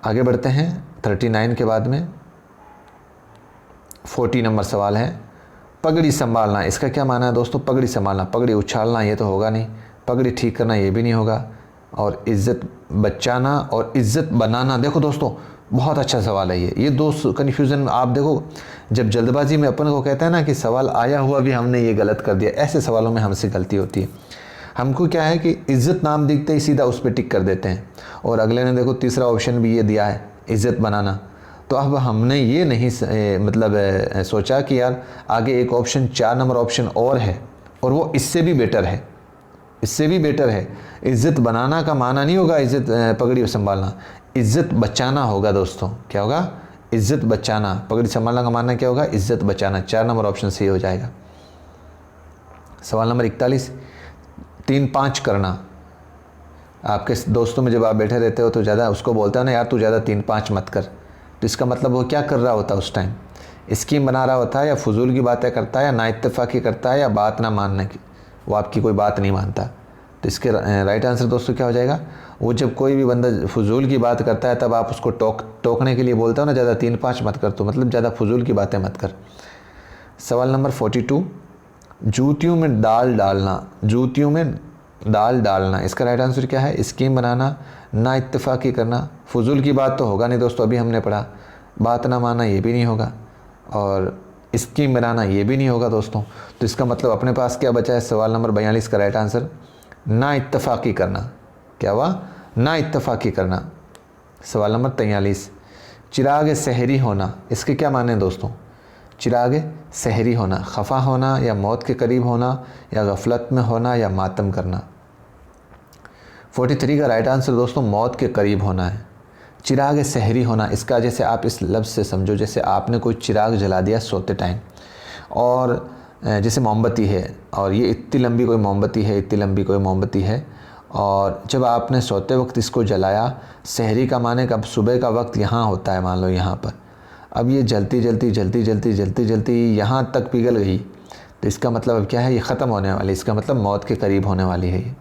आगे बढ़ते हैं 39 के बाद में 40 नंबर सवाल है, पगड़ी संभालना। इसका क्या माना है दोस्तों? पगड़ी संभालना, पगड़ी उछालना ये तो होगा नहीं, पगड़ी ठीक करना ये भी नहीं होगा, और इज़्ज़त बचाना और इज़्ज़त बनाना। देखो दोस्तों बहुत अच्छा सवाल है ये दो कन्फ्यूज़न आप देखो, जब जल्दबाजी में अपन को कहते हैं ना कि सवाल आया हुआ भी हमने ये गलत कर दिया, ऐसे सवालों में हमसे गलती होती है। हमको क्या है कि इज़्ज़त नाम दिखते ही सीधा उस पर टिक कर देते हैं, और अगले ने देखो तीसरा ऑप्शन भी ये दिया है इज़्ज़त बनाना। तो अब हमने ये नहीं सोचा कि यार आगे एक ऑप्शन 4 नंबर ऑप्शन और है, और वो इससे भी बेटर है, इससे भी बेटर है। इज़्ज़त बनाना का माना नहीं होगा इज़्ज़त पगड़ी संभालना, इज़्ज़त बचाना होगा दोस्तों। क्या होगा? इज़्ज़त बचाना। पगड़ी संभालना का माना क्या होगा? इज़्ज़त बचाना। 4 नंबर ऑप्शन सही हो जाएगा। सवाल नंबर 41, 3-5 करना। आपके दोस्तों में जब आप बैठे रहते हो तो ज़्यादा उसको बोलता है ना यार तू ज़्यादा 3-5 मत कर, तो इसका मतलब वो क्या कर रहा होता है उस टाइम? स्कीम बना रहा होता है, या फजूल की बातें करता है, या नाइत्तेफाकी करता है, या बात ना मानने की, वो आपकी कोई बात नहीं मानता। तो इसके राइट आंसर दोस्तों क्या हो जाएगा? वो जब कोई भी बंदा फजूल की बात करता है तब आप उसको टोकने के लिए बोलते हो ना ज़्यादा 3-5 मत कर, तो मतलब ज़्यादा फजूल की बातें मत कर। सवाल नंबर 42, जूतियों में दाल डालना। जूतियों में दाल डालना, इसका राइट आंसर क्या है? स्कीम बनाना, ना इत्तेफाकी करना। फजूल की बात तो होगा नहीं दोस्तों, अभी हमने पढ़ा। बात ना मानना ये भी नहीं होगा, और स्कीम बनाना ये भी नहीं होगा दोस्तों। तो इसका मतलब अपने पास क्या बचा है? सवाल नंबर 42 का राइट आंसर ना इत्तेफाकी करना। क्या हुआ? ना इत्तेफाकी करना। सवाल नंबर 43, चिराग सहरी होना। इसके क्या माने हैं दोस्तों? चिराग सहरी होना, खफा होना, या मौत के करीब होना, या गफलत में होना, या मातम करना। 43 का राइट आंसर दोस्तों मौत के करीब होना है। चिराग सहरी होना, इसका जैसे आप इस लफ्ज़ से समझो जैसे आपने कोई चिराग जला दिया सोते टाइम, और जैसे मोमबत्ती है, और ये इतनी लंबी कोई मोमबत्ती है, इतनी लंबी कोई मोमबत्ती है, और जब आपने सोते वक्त इसको जलाया, सहरी का माने कब? सुबह का वक्त यहाँ होता है, मान लो यहाँ पर। अब ये जलती जलती जलती जलती जलती जलती यहाँ तक पिघल गई, तो इसका मतलब अब क्या है? ये ख़त्म होने वाली, इसका मतलब मौत के करीब होने वाली है ये।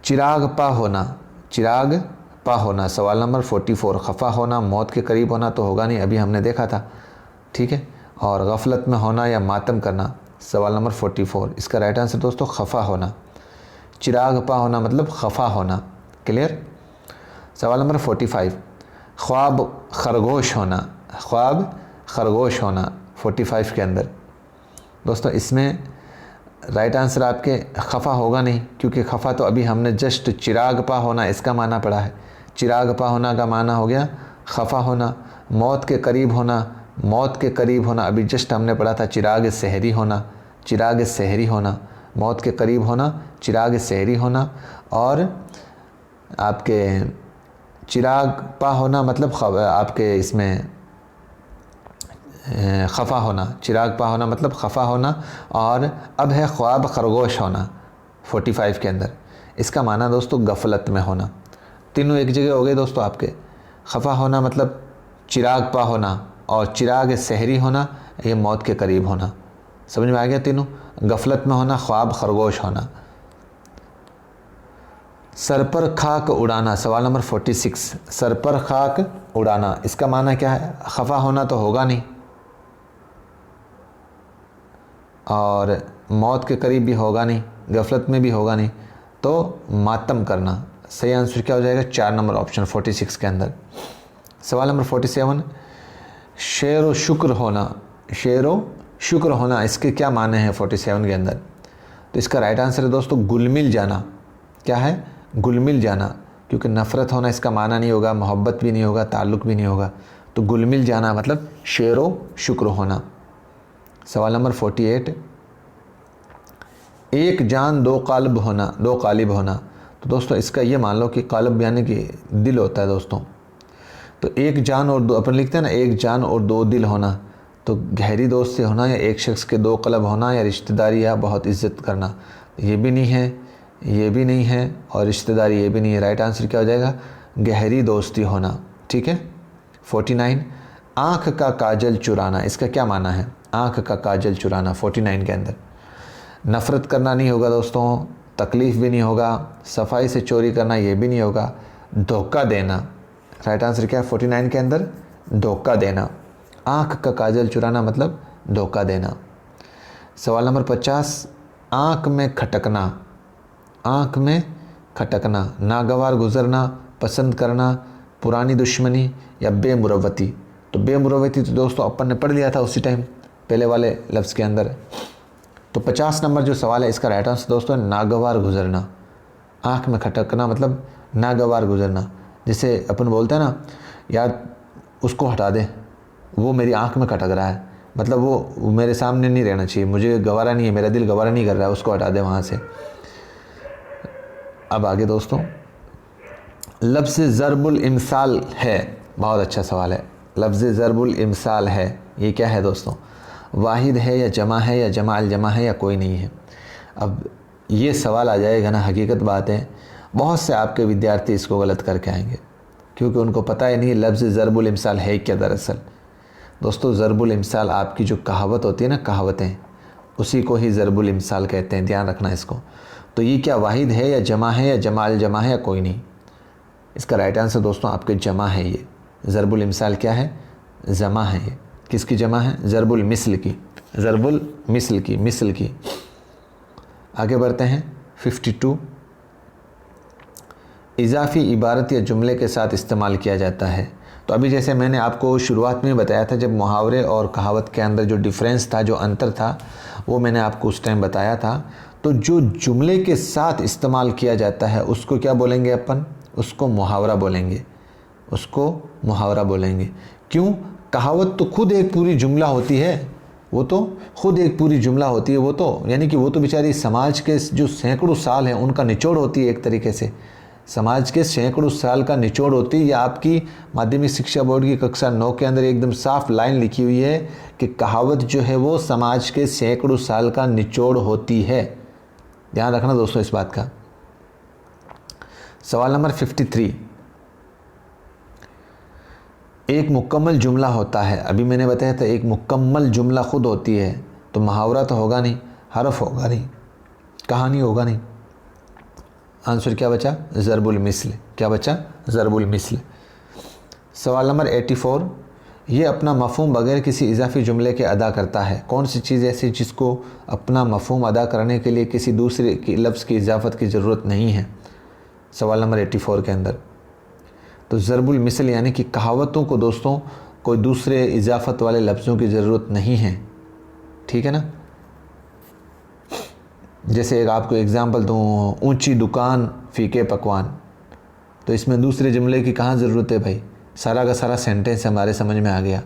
चिराग पा होना, चिराग पा होना। सवाल नंबर 44, खफा होना, मौत के करीब होना तो होगा नहीं, अभी हमने देखा था, ठीक है। और गफलत में होना या मातम करना। सवाल नंबर 44, इसका राइट आंसर दोस्तों खफा होना। चिराग पा होना मतलब खफा होना। क्लियर? सवाल नंबर 45, ख्वाब खरगोश होना। ख्वाब खरगोश होना 45 के अंदर। दोस्तों इसमें राइट आंसर आपके खफा होगा नहीं, क्योंकि खफा तो अभी हमने जस्ट चिराग पा होना इसका माना पड़ा है। चिराग पा होना का माना हो गया खफा होना। मौत के करीब होना, मौत के करीब होना अभी जस्ट हमने पढ़ा था चिराग सहरी होना। चिराग सहरी होना, मौत के करीब होना, चिराग सहरी होना। और आपके चिराग पा होना मतलब आपके इसमें खफा होना, चिराग पा होना मतलब खफा होना, और अब है ख्वाब खरगोश होना 45 के अंदर। इसका माना दोस्तों गफलत में होना। तीनों एक जगह हो गए दोस्तों आपके। खफा होना मतलब चिराग पा होना, और चिराग सहरी होना, ये मौत के करीब होना। समझ में आ गया तीनों। गफलत में होना, ख्वाब खरगोश होना। सर पर खाक उड़ाना, सवाल नंबर 46। सर पर खाक उड़ाना, इसका माना क्या है? खफा होना तो होगा नहीं, और मौत के करीब भी होगा नहीं, गफलत में भी होगा नहीं, तो मातम करना। सही आंसर क्या हो जाएगा? 4 नंबर ऑप्शन 46 के अंदर। सवाल नंबर 47। शेर व शुक्र होना, शेर व शुक्र होना, इसके क्या माने हैं 47 के अंदर? तो इसका राइट आंसर है दोस्तों गुल मिल जाना। क्या है? गुल मिल जाना, क्योंकि नफ़रत होना इसका माना नहीं होगा, मोहब्बत भी नहीं होगा, ताल्लुक़ भी नहीं होगा। तो गुल मिल जाना मतलब शेर व शुक्र होना। सवाल नंबर 48। एक जान दो काल्ब होना, दो कालिब होना। तो दोस्तों इसका ये मान लो कि काल्ब यानी कि दिल होता है दोस्तों। तो एक जान और दो, अपन लिखते हैं ना एक जान और दो दिल होना, तो गहरी दोस्ती होना, या एक शख्स के दो कल्ब होना, या रिश्तेदारी, या बहुत इज्जत करना। ये भी नहीं है, ये भी नहीं है, और रिश्तेदारी ये भी नहीं है। राइट आंसर क्या हो जाएगा? गहरी दोस्ती होना। ठीक है। 49। आँख का काजल चुराना, इसका क्या माना है? आँख का काजल चुराना 49 के अंदर। नफ़रत करना नहीं होगा दोस्तों, तकलीफ़ भी नहीं होगा, सफाई से चोरी करना ये भी नहीं होगा, धोखा देना। राइट आंसर क्या है 49 के अंदर? धोखा देना। आँख का काजल चुराना मतलब धोखा देना। सवाल नंबर 50। आँख में खटकना, आँख में खटकना, नागवार गुजरना, पसंद करना, पुरानी दुश्मनी, या बेमुरवती। तो बेमुरवती तो दोस्तों अपन ने पढ़ लिया था उसी टाइम पहले वाले लफ्ज़ के अंदर। तो 50 नंबर जो सवाल है इसका राइट आंसर दोस्तों नागवार गुजरना। आँख में खटकना मतलब नागवार गुजरना। जैसे अपन बोलते हैं ना, यार उसको हटा दे, वो मेरी आँख में खटक रहा है, मतलब वो मेरे सामने नहीं रहना चाहिए, मुझे गवारा नहीं है, मेरा दिल गवारा नहीं कर रहा है, उसको हटा दे वहाँ से। अब आगे दोस्तों, लफ्ज़ ज़रबुल इमसाल है, बहुत अच्छा सवाल है। लफ्ज़ ज़रबुल इमसाल है, ये क्या है दोस्तों? वाहिद है, या जमा है, या जमाल जमा है, या कोई नहीं है? अब ये सवाल आ जाएगा ना, हकीकत बात है बहुत से आपके विद्यार्थी इसको गलत करके आएंगे, क्योंकि उनको पता ही नहीं लफ्ज़ ज़रबुल इमसाल है क्या। दरअसल दोस्तों ज़रबुल इमसाल आपकी जो कहावत होती है ना, कहावतें, उसी को ही ज़रबुल इमसाल कहते हैं, ध्यान रखना इसको। तो ये क्या वाहिद है, या जमा है, या जमाल जमा है, या कोई नहीं? इसका राइट आंसर दोस्तों आपके जमा है। ये ज़रबुल इमसाल क्या है? जमा है। ये किसकी जमा है? ज़रबुल मिसल की, ज़रबुल मिसल की, मिसल की। आगे बढ़ते हैं 52। इजाफ़ी इबारत या जुमले के साथ इस्तेमाल किया जाता है। तो अभी जैसे मैंने आपको शुरुआत में बताया था, जब मुहावरे और कहावत के अंदर जो डिफरेंस था, जो अंतर था, वो मैंने आपको उस टाइम बताया था। तो जो जुमले के साथ इस्तेमाल किया जाता है उसको क्या बोलेंगे अपन? उसको मुहावरा बोलेंगे, उसको मुहावरा बोलेंगे। क्यों? कहावत तो खुद एक पूरी जुमला होती है, वो तो खुद एक पूरी जुमला होती है, वो तो यानी कि वो तो बेचारी समाज के जो सैकड़ों साल हैं उनका निचोड़ होती है। एक तरीके से समाज के सैकड़ों साल का निचोड़ होती है। या आपकी माध्यमिक शिक्षा बोर्ड की कक्षा 9 के अंदर एकदम साफ लाइन लिखी हुई है कि कहावत जो है वो समाज के सैकड़ों साल का निचोड़ होती है। ध्यान रखना दोस्तों इस बात का। सवाल नंबर 53। एक मुकम्मल जुमला होता है, अभी मैंने बताया था एक मुकम्मल जुमला खुद होती है, तो मुहावरा तो होगा नहीं, हरफ होगा नहीं, कहानी होगा नहीं। आंसर क्या बचा? ज़रबुल मिस्ल। क्या बचा? ज़रबुल मिस्ल। सवाल नंबर 84। ये अपना मफ़हूम बगैर किसी इजाफी जुमले के अदा करता है। कौन सी चीज़ ऐसी जिसको अपना मफ़हूम अदा करने के लिए किसी दूसरे की लफ्ज़ की इजाफत की ज़रूरत नहीं है? सवाल नंबर 84 के अंदर तो ज़रबुल मिसल यानी कि कहावतों को दोस्तों कोई दूसरे इजाफत वाले लफ्ज़ों की ज़रूरत नहीं है। ठीक है ना? जैसे एक आपको एग्ज़ाम्पल दूँ, ऊंची दुकान फीके पकवान, तो इसमें दूसरे जुमले की कहाँ ज़रूरत है भाई? सारा का सारा सेंटेंस हमारे समझ में आ गया।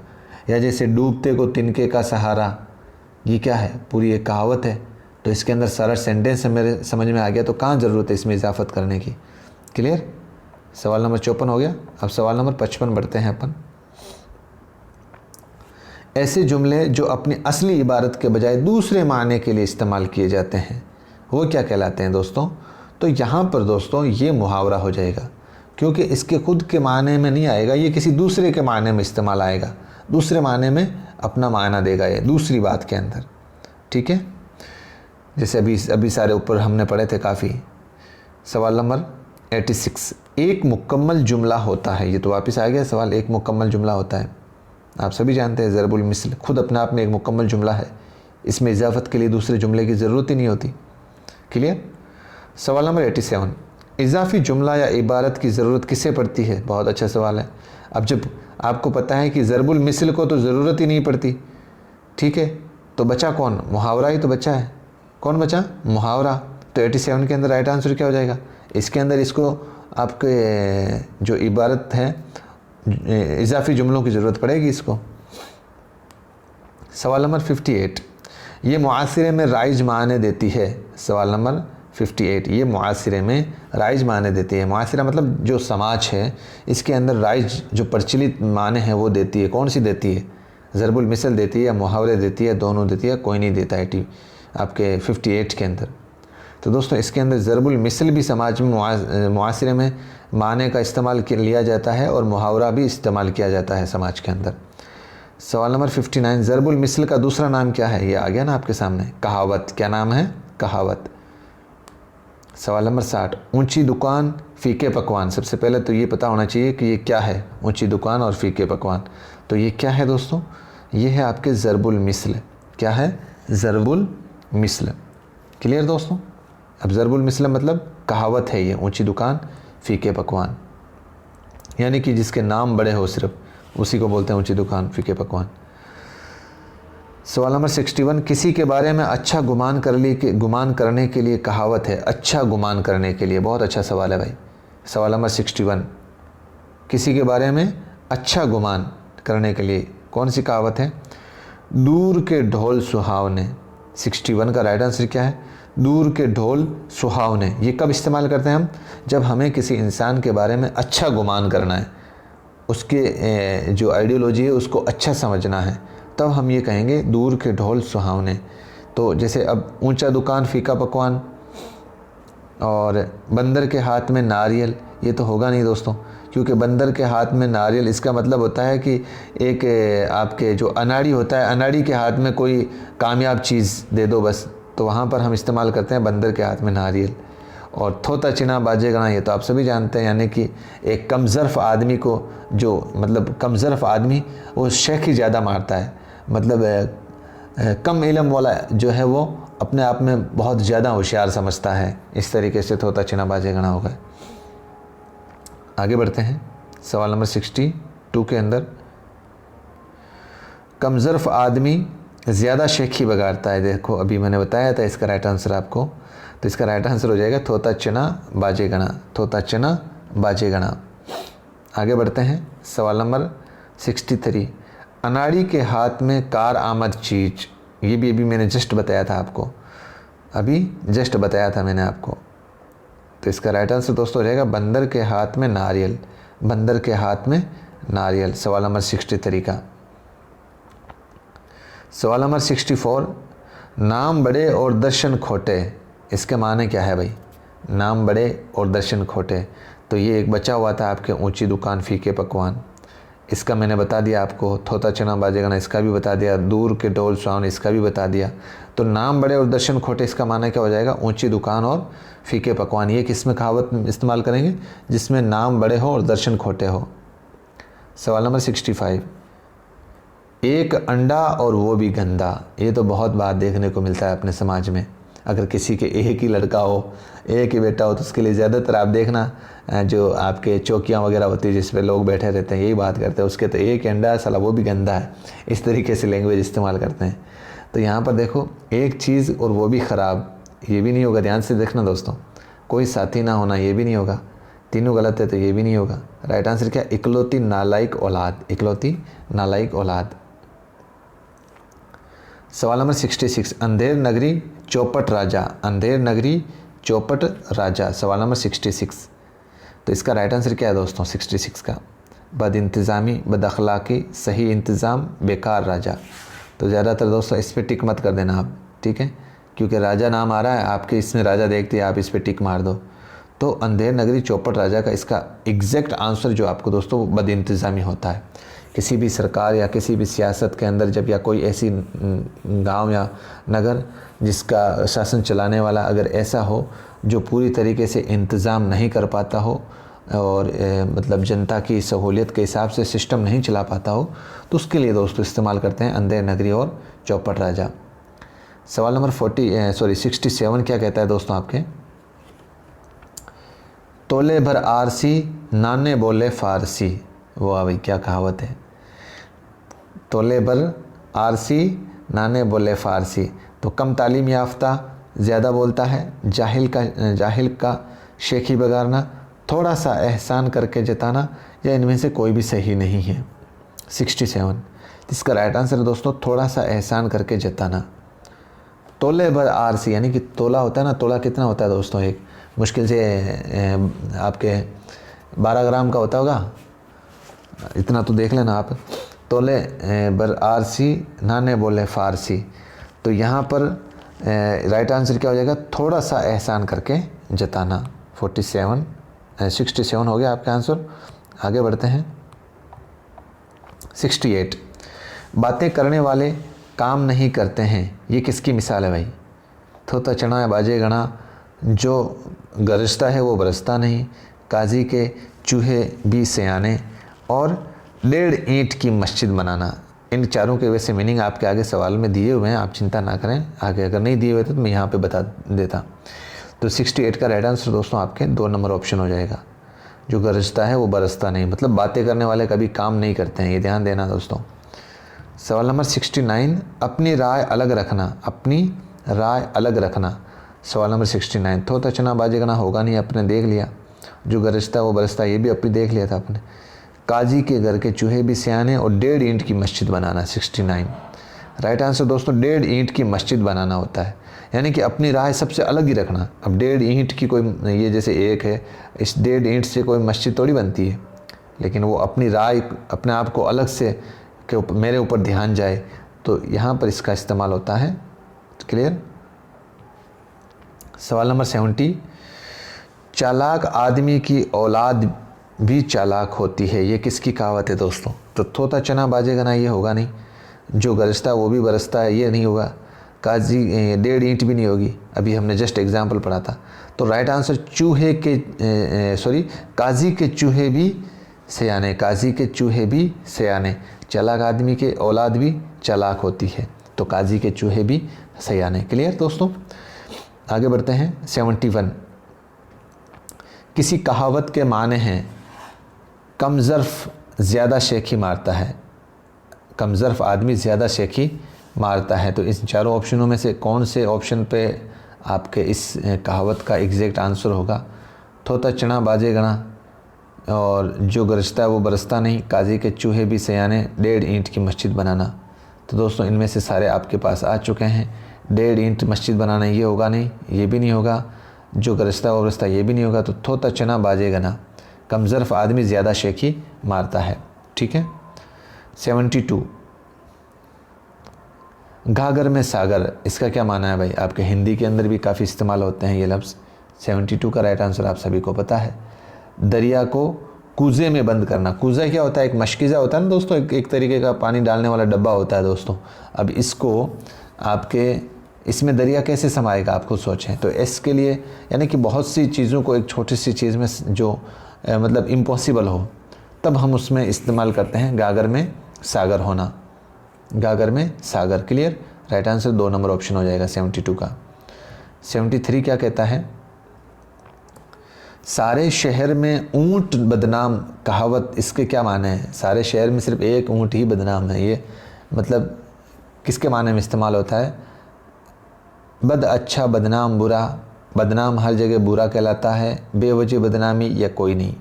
या जैसे डूबते को तिनके का सहारा, ये क्या है? पूरी एक कहावत है, तो इसके अंदर सारा सेंटेंस मेरे समझ में आ गया, तो कहाँ ज़रूरत है इसमें इजाफत करने की? क्लियर? सवाल नंबर 54 हो गया। अब सवाल नंबर 55 बढ़ते हैं अपन। ऐसे जुमले जो अपनी असली इबारत के बजाय दूसरे मायने के लिए इस्तेमाल किए जाते हैं वो क्या कहलाते हैं दोस्तों? तो यहाँ पर दोस्तों ये मुहावरा हो जाएगा, क्योंकि इसके खुद के मायने में नहीं आएगा, ये किसी दूसरे के मायने में इस्तेमाल आएगा, दूसरे मायने में अपना मायना देगा ये दूसरी बात के अंदर। ठीक है, जैसे अभी सारे ऊपर हमने पढ़े थे काफ़ी। सवाल नंबर 86, एक मुकम्मल जुमला होता है। ये तो वापस आ गया सवाल, एक मुकम्मल जुमला होता है। आप सभी जानते हैं ज़रबुल मिसल खुद अपने आप में एक मुकम्मल जुमला है, इसमें इजाफत के लिए दूसरे जुमले की ज़रूरत ही नहीं होती। क्लियर? सवाल नंबर 87, इजाफी जुमला या इबारत की ज़रूरत किसे पड़ती है? बहुत अच्छा सवाल है। अब जब आपको पता है कि ज़रबुल मिसल को तो ज़रूरत ही नहीं पड़ती, ठीक है, तो बचा कौन? मुहावरा ही तो बचा है। कौन बचा? मुहावरा। तो 87 के अंदर राइट आंसर क्या हो जाएगा? इसके अंदर इसको आपके जो इबारत है इजाफी जुमलों की ज़रूरत पड़ेगी इसको। सवाल नंबर 58, ये मुआसिरे में राइज माने देती है। सवाल नंबर 58, ये मुआसिरे में राइज माने देती है। मुआसिरा मतलब जो समाज है, इसके अंदर राइज जो प्रचलित माने हैं वो देती है। कौन सी देती है? ज़रबुल मिसल देती है या मुहावरे देती है? दोनों देती है, कोई नहीं देता है आपके 58 के अंदर। तो दोस्तों इसके अंदर ज़रबुल मिसल भी समाज में मुआसिरे में माने का इस्तेमाल लिया जाता है और मुहावरा भी इस्तेमाल किया जाता है समाज के अंदर। सवाल नंबर 59, ज़रबुल मिसल का दूसरा नाम क्या है? ये आ गया ना आपके सामने, कहावत। क्या नाम है? कहावत। सवाल नंबर 60, ऊंची दुकान फीके पकवान। सबसे पहले तो ये पता होना चाहिए कि ये क्या है, ऊंची दुकान और फीके पकवान। तो ये क्या है दोस्तों? ये है आपके ज़रबुल मिसल। क्या है? ज़रबुल मिसल। क्लियर दोस्तों? अब ज़रबुल मिसल मतलब कहावत है ये, ऊंची दुकान फीके पकवान, यानी कि जिसके नाम बड़े हो सिर्फ उसी को बोलते हैं ऊंची दुकान फीके पकवान। सवाल नंबर 61, किसी के बारे में अच्छा गुमान करने के लिए कहावत है। अच्छा गुमान करने के लिए, बहुत अच्छा सवाल है भाई। सवाल नंबर 61, किसी के बारे में अच्छा गुमान करने के लिए कौन सी कहावत है? दूर के ढोल सुहावने। 61 का राइट आंसर क्या है? दूर के ढोल सुहावने। ये कब इस्तेमाल करते हैं हम? जब हमें किसी इंसान के बारे में अच्छा गुमान करना है, उसके जो आइडियोलॉजी है उसको अच्छा समझना है, तब हम ये कहेंगे दूर के ढोल सुहावने। तो जैसे अब ऊंचा दुकान फीका पकवान और बंदर के हाथ में नारियल, ये तो होगा नहीं दोस्तों, क्योंकि बंदर के हाथ में नारियल इसका मतलब होता है कि एक आपके जो अनाड़ी होता है, अनाड़ी के हाथ में कोई कामयाब चीज़ दे दो बस, तो वहाँ पर हम इस्तेमाल करते हैं बंदर के हाथ में नारियल। और थोता चिना बाजेगना, ये तो आप सभी जानते हैं, यानी कि एक कमज़र्फ़ आदमी को जो मतलब कमज़र्फ़ आदमी वो शेख ही ज़्यादा मारता है, मतलब कम इल्म वाला जो है वो अपने आप में बहुत ज़्यादा होशियार समझता है। इस तरीके से थोता चिना बाजेगना होगा। आगे बढ़ते हैं। सवाल नंबर 62 के अंदर, कमज़र्फ़ आदमी ज़्यादा शेखी बगाड़ता है। देखो अभी मैंने बताया था इसका राइट आंसर आपको, तो इसका राइट आंसर हो जाएगा थोता चना बाजेगना। थोता चना बाजेगना। आगे बढ़ते हैं। सवाल नंबर 63, अनाड़ी के हाथ में कार आमद चीज़। ये भी अभी मैंने जस्ट बताया था आपको, अभी जस्ट बताया था मैंने आपको। तो इसका राइट आंसर दोस्तों हो जाएगा बंदर के हाथ में नारियल। बंदर के हाथ में नारियल। सवाल नंबर 63 का। सवाल नंबर 64, नाम बड़े और दर्शन खोटे। इसके माने क्या है भाई? नाम बड़े और दर्शन खोटे। तो ये एक बचा हुआ था आपके ऊंची दुकान फीके पकवान, इसका मैंने बता दिया आपको। थोता चना बाजेगना इसका भी बता दिया। दूर के ढोल सुहावने इसका भी बता दिया। तो नाम बड़े और दर्शन खोटे, इसका माना क्या हो जाएगा? ऊंची दुकान और फीके पकवान। ये किस में कहावत इस्तेमाल करेंगे? जिसमें नाम बड़े हो और दर्शन खोटे हो। सवाल नंबर 65, एक अंडा और वो भी गंदा। ये तो बहुत बात देखने को मिलता है अपने समाज में। अगर किसी के एक ही लड़का हो, एक ही बेटा हो, तो उसके लिए ज़्यादातर आप देखना जो आपके चौकियाँ वगैरह होती है जिस पे लोग बैठे रहते हैं, यही बात करते हैं, उसके तो एक अंडा साला वो भी गंदा है। इस तरीके से लैंग्वेज इस्तेमाल करते हैं। तो यहाँ पर देखो, एक चीज़ और वो भी ख़राब, ये भी नहीं होगा। ध्यान से देखना दोस्तों, कोई साथी ना होना, ये भी नहीं होगा। तीनों गलत है तो ये भी नहीं होगा। राइट आंसर क्या? इकलौती नालायक औलाद। इकलौती नालायक औलाद। सवाल नंबर 66, अंधेर नगरी चौपट राजा। अंधेर नगरी चौपट राजा। सवाल नंबर 66। तो इसका राइट आंसर क्या है दोस्तों? 66 का बद इंतज़ामी, बद अखलाक़ी, सही इंतज़ाम, बेकार राजा। तो ज़्यादातर दोस्तों इस पर टिक मत कर देना आप, ठीक है, क्योंकि राजा नाम आ रहा है आपके, इसमें राजा देखते आप इस पर टिक मार दो। तो अंधेर नगरी चौपट राजा का इसका एग्जैक्ट आंसर जो आपको दोस्तों बद इंतज़ामी होता है। किसी भी सरकार या किसी भी सियासत के अंदर जब या कोई ऐसी गांव या नगर जिसका शासन चलाने वाला अगर ऐसा हो जो पूरी तरीके से इंतज़ाम नहीं कर पाता हो और मतलब जनता की सहूलियत के हिसाब से सिस्टम नहीं चला पाता हो, तो उसके लिए दोस्तों इस्तेमाल करते हैं अंधेर नगरी और चौपट राजा। सवाल नंबर 67 क्या कहता है दोस्तों आपके, तोले भर आरसी नाने बोले फारसी। वाह भाई क्या कहावत है, तोले भर आरसी नाने बोले फारसी। तो कम तालीम याफ्ता ज़्यादा बोलता है, जाहिल का शेखी बगारना, थोड़ा सा एहसान करके जताना, या इनमें से कोई भी सही नहीं है। 67 इसका राइट आंसर है दोस्तों थोड़ा सा एहसान करके जताना। तोले भर आरसी यानी कि तोला होता है ना, तोला कितना होता है दोस्तों, एक मुश्किल से आपके 12 ग्राम का होता होगा, इतना तो देख लेना आप। तोले बर आरसी नाने बोले फारसी। तो यहाँ पर राइट आंसर क्या हो जाएगा, थोड़ा सा एहसान करके जताना। 67 हो गया आपका आंसर। आगे बढ़ते हैं। 68 बातें करने वाले काम नहीं करते हैं, ये किसकी मिसाल है भाई। थोता चना बाजे गणा, जो गरजता है वो बरसता नहीं, काजी के चूहे भी सयाने, और 1.5 ईंट की मस्जिद बनाना। इन चारों के वैसे मीनिंग आपके आगे सवाल में दिए हुए हैं, आप चिंता ना करें, आगे अगर नहीं दिए हुए थे तो मैं यहाँ पे बता देता। तो 68 का राइट आंसर दोस्तों आपके 2 नंबर ऑप्शन हो जाएगा। जो गरजता है वो बरसता नहीं, मतलब बातें करने वाले कभी काम नहीं करते हैं, ये ध्यान देना दोस्तों। सवाल नंबर 69 अपनी राय अलग रखना, अपनी राय अलग रखना। सवाल नंबर 69 थोता चना बाजेगना होगा नहीं, आपने देख लिया। जो गरजता है वो बरसता, ये भी अपनी देख लिया था आपने। काजी के घर के चूहे भी सियाने, और 1.5 ईंट की मस्जिद बनाना। 69 राइट आंसर दोस्तों 1.5 ईंट की मस्जिद बनाना होता है, यानी कि अपनी राय सबसे अलग ही रखना। अब 1.5 ईंट की कोई, ये जैसे एक है, इस 1.5 ईंट से कोई मस्जिद थोड़ी बनती है, लेकिन वो अपनी राय, अपने आप को अलग से कि मेरे ऊपर ध्यान जाए, तो यहाँ पर इसका इस्तेमाल होता है। क्लियर। सवाल नंबर 70 चालाक आदमी की औलाद भी चालाक होती है, ये किसकी कहावत है दोस्तों। तो थोता चना बाजेगा ना, ये होगा नहीं। जो गरजता वो भी बरसता है, ये नहीं होगा। काजी 1.5 ईंट भी नहीं होगी, अभी हमने जस्ट एग्जाम्पल पढ़ा था। तो राइट आंसर काजी के चूहे भी सयाने, काजी के चूहे भी सयाने, चालाक आदमी के औलाद भी चालाक होती है, तो काजी के चूहे भी सयाने। क्लियर दोस्तों। आगे बढ़ते हैं। 71 किसी कहावत के माने हैं कमज़र्फ़ ज़्यादा शेखी मारता है, कमज़र्फ़ आदमी ज़्यादा शेखी मारता है। तो इन चारों ऑप्शनों में से कौन से ऑप्शन पे आपके इस कहावत का एग्जैक्ट आंसर होगा। थोता चना बाजे गणा, और जो गरजता है वो बरसता नहीं, काजी के चूहे भी सयाने, 1.5 ईंट की मस्जिद बनाना। तो दोस्तों इनमें से सारे आपके पास आ चुके हैं। 1.5 ईंट मस्जिद बनाना ये होगा नहीं, ये भी नहीं होगा। जो गरजता है वो बरसता ये भी नहीं होगा। तो थोता चना बाजे गना, कमज़र्फ़ आदमी ज़्यादा शेखी मारता है। ठीक है। 72 घाघर में सागर, इसका क्या माना है भाई। आपके हिंदी के अंदर भी काफ़ी इस्तेमाल होते हैं ये लफ्ज़। 72 का राइट आंसर आप सभी को पता है। दरिया को कूज़े में बंद करना। कूज़ा क्या होता है, एक मशकीज़ा होता है ना दोस्तों, एक तरीके का पानी डालने वाला डब्बा होता है दोस्तों। अब इसको आपके इसमें दरिया कैसे समाएगा, आप खुद सोचें। तो इसके लिए यानी कि बहुत सी चीज़ों को एक छोटी सी चीज़ में जो मतलब इम्पॉसिबल हो, तब हम उसमें इस्तेमाल करते हैं गागर में सागर होना, गागर में सागर। Clear. Right answer 2 number option हो जाएगा 72 का। 73 क्या कहता है, सारे शहर में ऊंट बदनाम, कहावत इसके क्या माने हैं। सारे शहर में सिर्फ एक ऊंट ही बदनाम है, ये मतलब किसके माने में इस्तेमाल होता है। बद अच्छा बदनाम बुरा, बदनाम हर जगह बुरा कहलाता है, बेवजह बदनामी या कोई नहीं।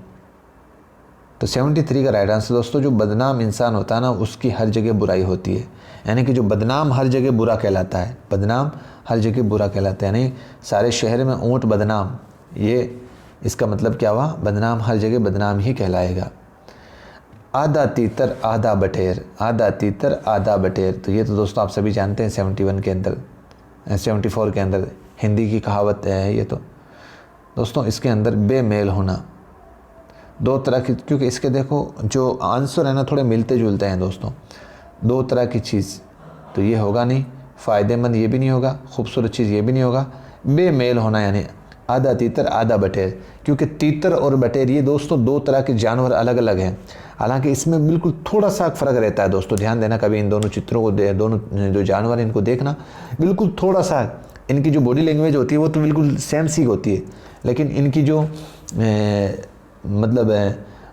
तो 73 का राइट आंसर दोस्तों, जो बदनाम इंसान होता है ना, उसकी हर जगह बुराई होती है, यानी कि जो बदनाम हर जगह बुरा कहलाता है, बदनाम हर जगह बुरा कहलाता है। यानी सारे शहर में ऊंट बदनाम, ये इसका मतलब क्या हुआ, बदनाम हर जगह बदनाम ही कहलाएगा। आधा तीतर आधा बटेर, आधा तीतर आधा बटेर। तो ये तो दोस्तों आप सभी जानते हैं 71 के अंदर 74 के अंदर हिंदी की कहावत है ये। तो दोस्तों इसके अंदर बेमेल होना, दो तरह की, क्योंकि इसके देखो जो आंसर है ना थोड़े मिलते जुलते हैं दोस्तों। दो तरह की चीज़ तो ये होगा नहीं, फ़ायदेमंद ये भी नहीं होगा, खूबसूरत चीज़ ये भी नहीं होगा। बेमेल होना यानी आधा तीतर आधा बटेर, क्योंकि तीतर और बटेर ये दोस्तों दो तरह के जानवर अलग अलग हैं। हालांकि इसमें बिल्कुल थोड़ा सा फ़र्क रहता है दोस्तों, ध्यान देना कभी इन दोनों चित्रों को दोनों जो जानवर हैं इनको देखना, बिल्कुल थोड़ा सा इनकी जो बॉडी लैंग्वेज होती है वो तो बिल्कुल सेम सी होती है, लेकिन इनकी जो मतलब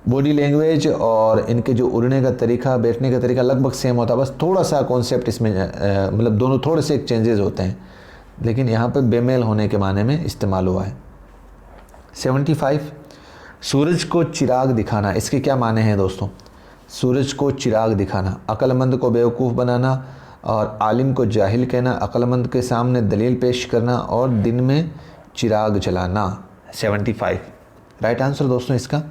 बॉडी लैंग्वेज और इनके जो उड़ने का तरीका, बैठने का तरीका लगभग सेम होता है। बस थोड़ा सा कॉन्सेप्ट इसमें मतलब दोनों थोड़े से चेंजेस होते हैं, लेकिन यहाँ पे बेमेल होने के माने में इस्तेमाल हुआ है। 75 सूरज को चिराग दिखाना, इसके क्या माने हैं दोस्तों? सूरज को चिराग दिखाना, अक्लमंद को बेवकूफ़ बनाना और आलिम को जाहिल कहना, अक्लमंद के सामने दलील पेश करना और दिन में चिराग जलाना। 75 राइट आंसर दोस्तों इसका,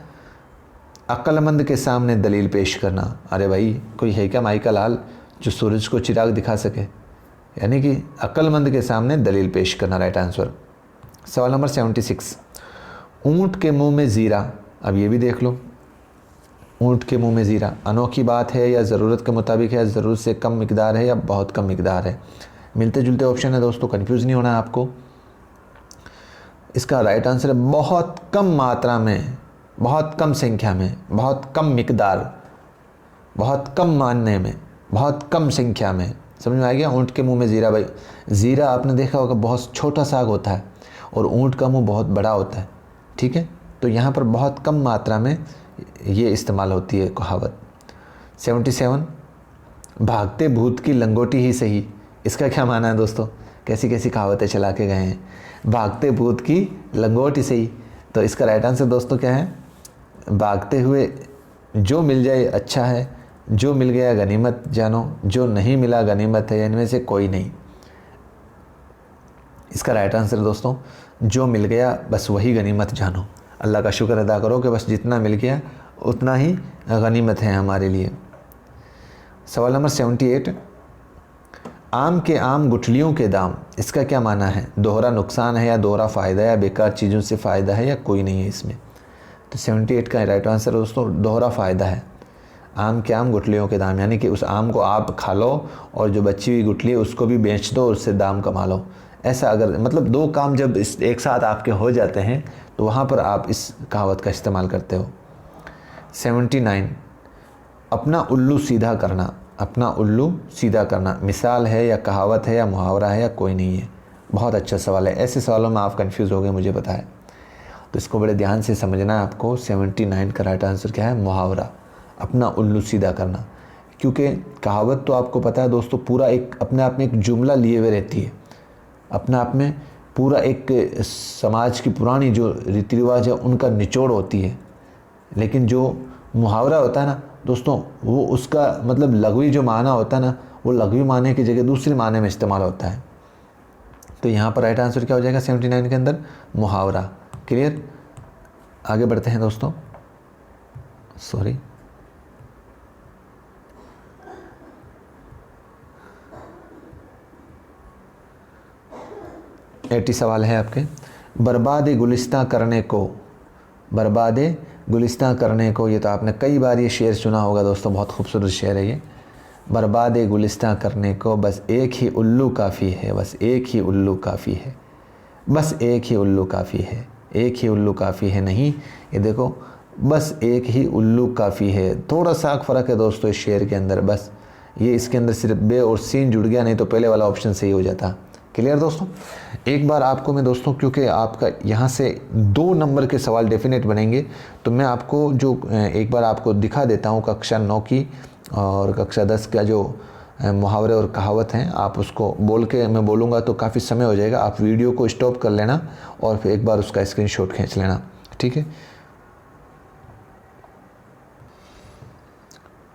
अक्लमंद के सामने दलील पेश करना। अरे भाई कोई है क्या माइका लाल जो सूरज को चिराग दिखा सके? यानी कि अक्लमंद के सामने दलील पेश करना राइट आंसर। सवाल नंबर 76 ऊँट के मुंह में ज़ीरा। अब ये भी देख लो, ऊँट के मुंह में ज़ीरा अनोखी बात है या ज़रूरत के मुताबिक है, ज़रूरत से कम मिकदार है या बहुत कम मिकदार है? मिलते जुलते ऑप्शन है दोस्तों, कंफ्यूज नहीं होना है आपको। इसका राइट आंसर है बहुत कम मात्रा में, बहुत कम संख्या में, बहुत कम मिकदार, बहुत कम मानने में, बहुत कम संख्या में। समझ में आ गया? ऊँट के मुंह में ज़ीरा। भाई ज़ीरा आपने देखा होगा बहुत छोटा साग होता है और ऊँट का मुंह बहुत बड़ा होता है, ठीक है? तो यहाँ पर बहुत कम मात्रा में ये इस्तेमाल होती है कहावत। 77 भागते भूत की लंगोटी ही सही, इसका क्या माना है दोस्तों? कैसी कैसी कहावतें चला के गए हैं। भागते भूत की लंगोटी सही, तो इसका राइट आंसर दोस्तों क्या है? भागते हुए जो मिल जाए अच्छा है, जो मिल गया गनीमत जानो, जो नहीं मिला गनीमत है, इनमें से कोई नहीं। इसका राइट आंसर दोस्तों जो मिल गया बस वही गनीमत जानो। अल्लाह का शुक्र अदा करो कि बस जितना मिल गया उतना ही गनीमत है हमारे लिए। सवाल नंबर 78 आम के आम गुठलियों के दाम, इसका क्या माना है? दोहरा नुकसान है या दोहरा फ़ायदा है या बेकार चीज़ों से फ़ायदा है या कोई नहीं है इसमें? तो 78 का राइट आंसर दोस्तों दोहरा फ़ायदा है। आम के आम गुठलियों के दाम, यानी कि उस आम को आप खा लो और जो बची हुई गुठली है उसको भी बेच दो और उससे दाम कमा लो। ऐसा अगर मतलब दो काम जब एक साथ आपके हो जाते हैं तो वहाँ पर आप इस कहावत का इस्तेमाल करते हो। 79 अपना उल्लू सीधा करना, अपना उल्लू सीधा करना मिसाल है या कहावत है या मुहावरा है या कोई नहीं है? बहुत अच्छा सवाल है, ऐसे सवालों में आप कंफ्यूज हो गए मुझे पता है, तो इसको बड़े ध्यान से समझना है आपको। 79 का राइट आंसर क्या है? मुहावरा, अपना उल्लू सीधा करना। क्योंकि कहावत तो आपको पता है दोस्तों पूरा एक अपने आप में एक जुमला लिए हुए रहती है, अपने आप में पूरा एक समाज की पुरानी जो रीति रिवाज है उनका निचोड़ होती है। लेकिन जो मुहावरा होता है ना दोस्तों वो उसका मतलब लघवी जो माना होता है ना वो लघवी माने की जगह दूसरे माने में इस्तेमाल होता है। तो यहाँ पर राइट आंसर क्या हो जाएगा 79 के अंदर? मुहावरा। क्लियर? आगे बढ़ते हैं दोस्तों। सॉरी, एटी सवाल है आपके। बर्बाद गुलिस्तां करने को, बर्बाद गुलिस्तां करने को, ये तो आपने कई बार ये शेर सुना होगा दोस्तों, बहुत खूबसूरत शेर है ये। बर्बाद गुलिस्तां करने को बस एक ही उल्लू काफ़ी है, बस एक ही उल्लू काफ़ी है, बस एक ही उल्लू काफ़ी है, एक ही उल्लू काफ़ी है। नहीं, ये देखो बस एक ही उल्लू काफ़ी है, थोड़ा सा फ़र्क है दोस्तों इस शेर के अंदर। बस ये इसके अंदर सिर्फ बे और सीन जुड़ गया, नहीं तो पहले वाला ऑप्शन सही हो जाता। क्लियर दोस्तों? एक बार आपको मैं दोस्तों, क्योंकि आपका यहाँ से 2 नंबर के सवाल डेफिनेट बनेंगे, तो मैं आपको जो एक बार आपको दिखा देता हूँ कक्षा 9 की और कक्षा 10 का जो मुहावरे और कहावत हैं, आप उसको बोल के मैं बोलूँगा तो काफ़ी समय हो जाएगा। आप वीडियो को स्टॉप कर लेना और फिर एक बार उसका स्क्रीनशॉट खींच लेना, ठीक है?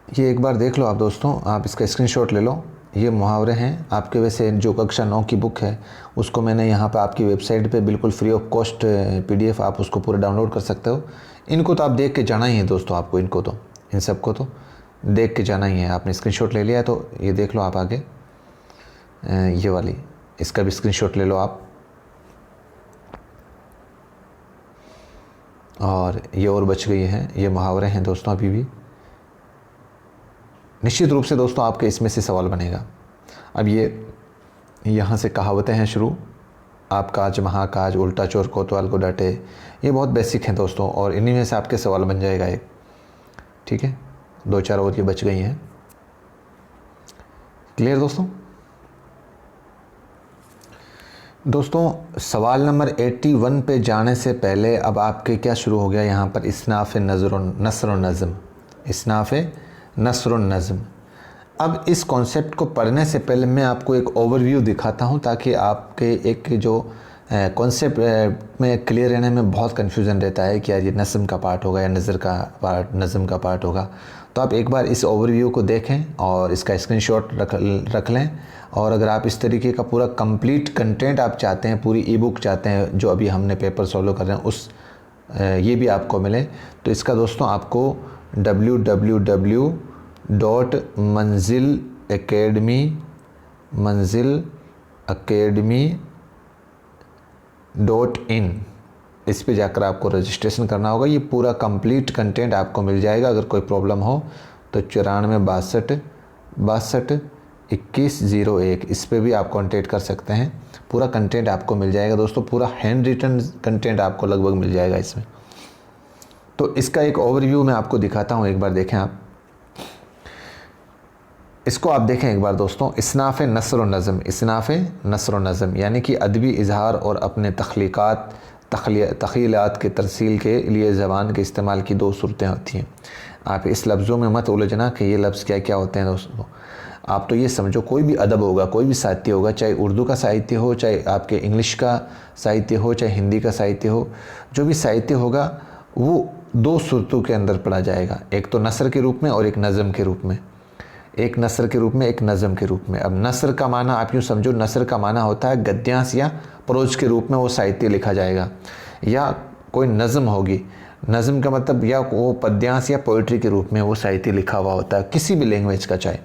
ये एक बार देख लो आप दोस्तों, आप इसका स्क्रीनशॉट ले लो। ये मुहावरे हैं आपके, वैसे जो कक्षा 9 की बुक है उसको मैंने यहाँ पे आपकी वेबसाइट पे बिल्कुल फ्री ऑफ कॉस्ट PDF आप उसको पूरा डाउनलोड कर सकते हो। इनको तो आप देख के जाना ही है दोस्तों आपको, इनको तो इन सबको तो देख के जाना ही है। आपने स्क्रीनशॉट ले लिया है तो ये देख लो आप आगे, ये वाली, इसका भी स्क्रीनशॉट ले लो आप। और ये और बच गई है, ये मुहावरे हैं दोस्तों अभी भी। निश्चित रूप से दोस्तों आपके इसमें से सवाल बनेगा। अब ये यहाँ से कहावतें हैं शुरू, आप काज महाकाज, उल्टा चोर कोतवाल को डांटे, ये बहुत बेसिक हैं दोस्तों, और इन्हीं में से आपके सवाल बन जाएगा एक। ठीक है, 2-4 और ये बच गई हैं। क्लियर दोस्तों? दोस्तों सवाल नंबर 81 पे जाने से पहले अब आपके क्या शुरू हो गया यहाँ पर, इसनाफ़ नसर व नज़्म, इसनाफ़ नसर व नज़्म। अब इस कॉन्सेप्ट को पढ़ने से पहले मैं आपको एक ओवरव्यू दिखाता हूँ, ताकि आपके एक जो कॉन्सेप्ट में क्लियर रहने में बहुत कन्फ्यूज़न रहता है कि यार ये नज़्म का पार्ट होगा या नज़र का पार्ट, नज़्म का पार्ट होगा। तो आप एक बार इस ओवरव्यू को देखें और इसका स्क्रीनशॉट रख लें। और अगर आप इस तरीके का पूरा कंप्लीट कंटेंट आप चाहते हैं, पूरी ई बुक चाहते हैं जो अभी हमने पेपर सॉल्व कर रहे हैं उस ये भी आपको मिले, तो इसका दोस्तों आपको www.manzilacademy.in इस पे जाकर आपको रजिस्ट्रेशन करना होगा। ये पूरा कंप्लीट कंटेंट आपको मिल जाएगा। अगर कोई प्रॉब्लम हो तो 9462622101 इस पे भी आप कांटेक्ट कर सकते हैं। पूरा कंटेंट आपको मिल जाएगा दोस्तों, पूरा हैंड रिटन कंटेंट आपको लगभग मिल जाएगा इसमें। तो इसका एक ओवरव्यू मैं आपको दिखाता हूँ, एक बार देखें आप इसको, आप देखें एक बार दोस्तों। इसनाफ़ नसर व नज़्म, इसनाफ़ नसर व नज़्म यानी कि अदबी इजहार और अपने तख़ीलात के तरसील के लिए ज़बान के इस्तेमाल की 2 सूरतें होती हैं। आप इस लफ्ज़ों में मत उलझना कि ये लफ्ज़ क्या क्या होते हैं दोस्तों। आप तो ये समझो कोई भी अदब होगा, कोई भी साहित्य होगा, चाहे उर्दू का साहित्य हो, चाहे आपके इंग्लिश का साहित्य हो, चाहे हिंदी का साहित्य हो, जो भी साहित्य होगा वो 2 सूरतों के अंदर पढ़ा जाएगा। एक तो नसर के रूप में और एक नज़्म के रूप में, एक नसर के रूप में, एक नज़्म के रूप में। अब नसर का माना आप यूँ समझो, नसर का माना होता है गद्यांश या प्रोज के रूप में वो साहित्य लिखा जाएगा, या कोई नज़्म होगी, नज़्म का मतलब या वो पद्यांश या पोइट्री के रूप में वो साहित्य लिखा हुआ होता है, किसी भी लैंग्वेज का चाहे।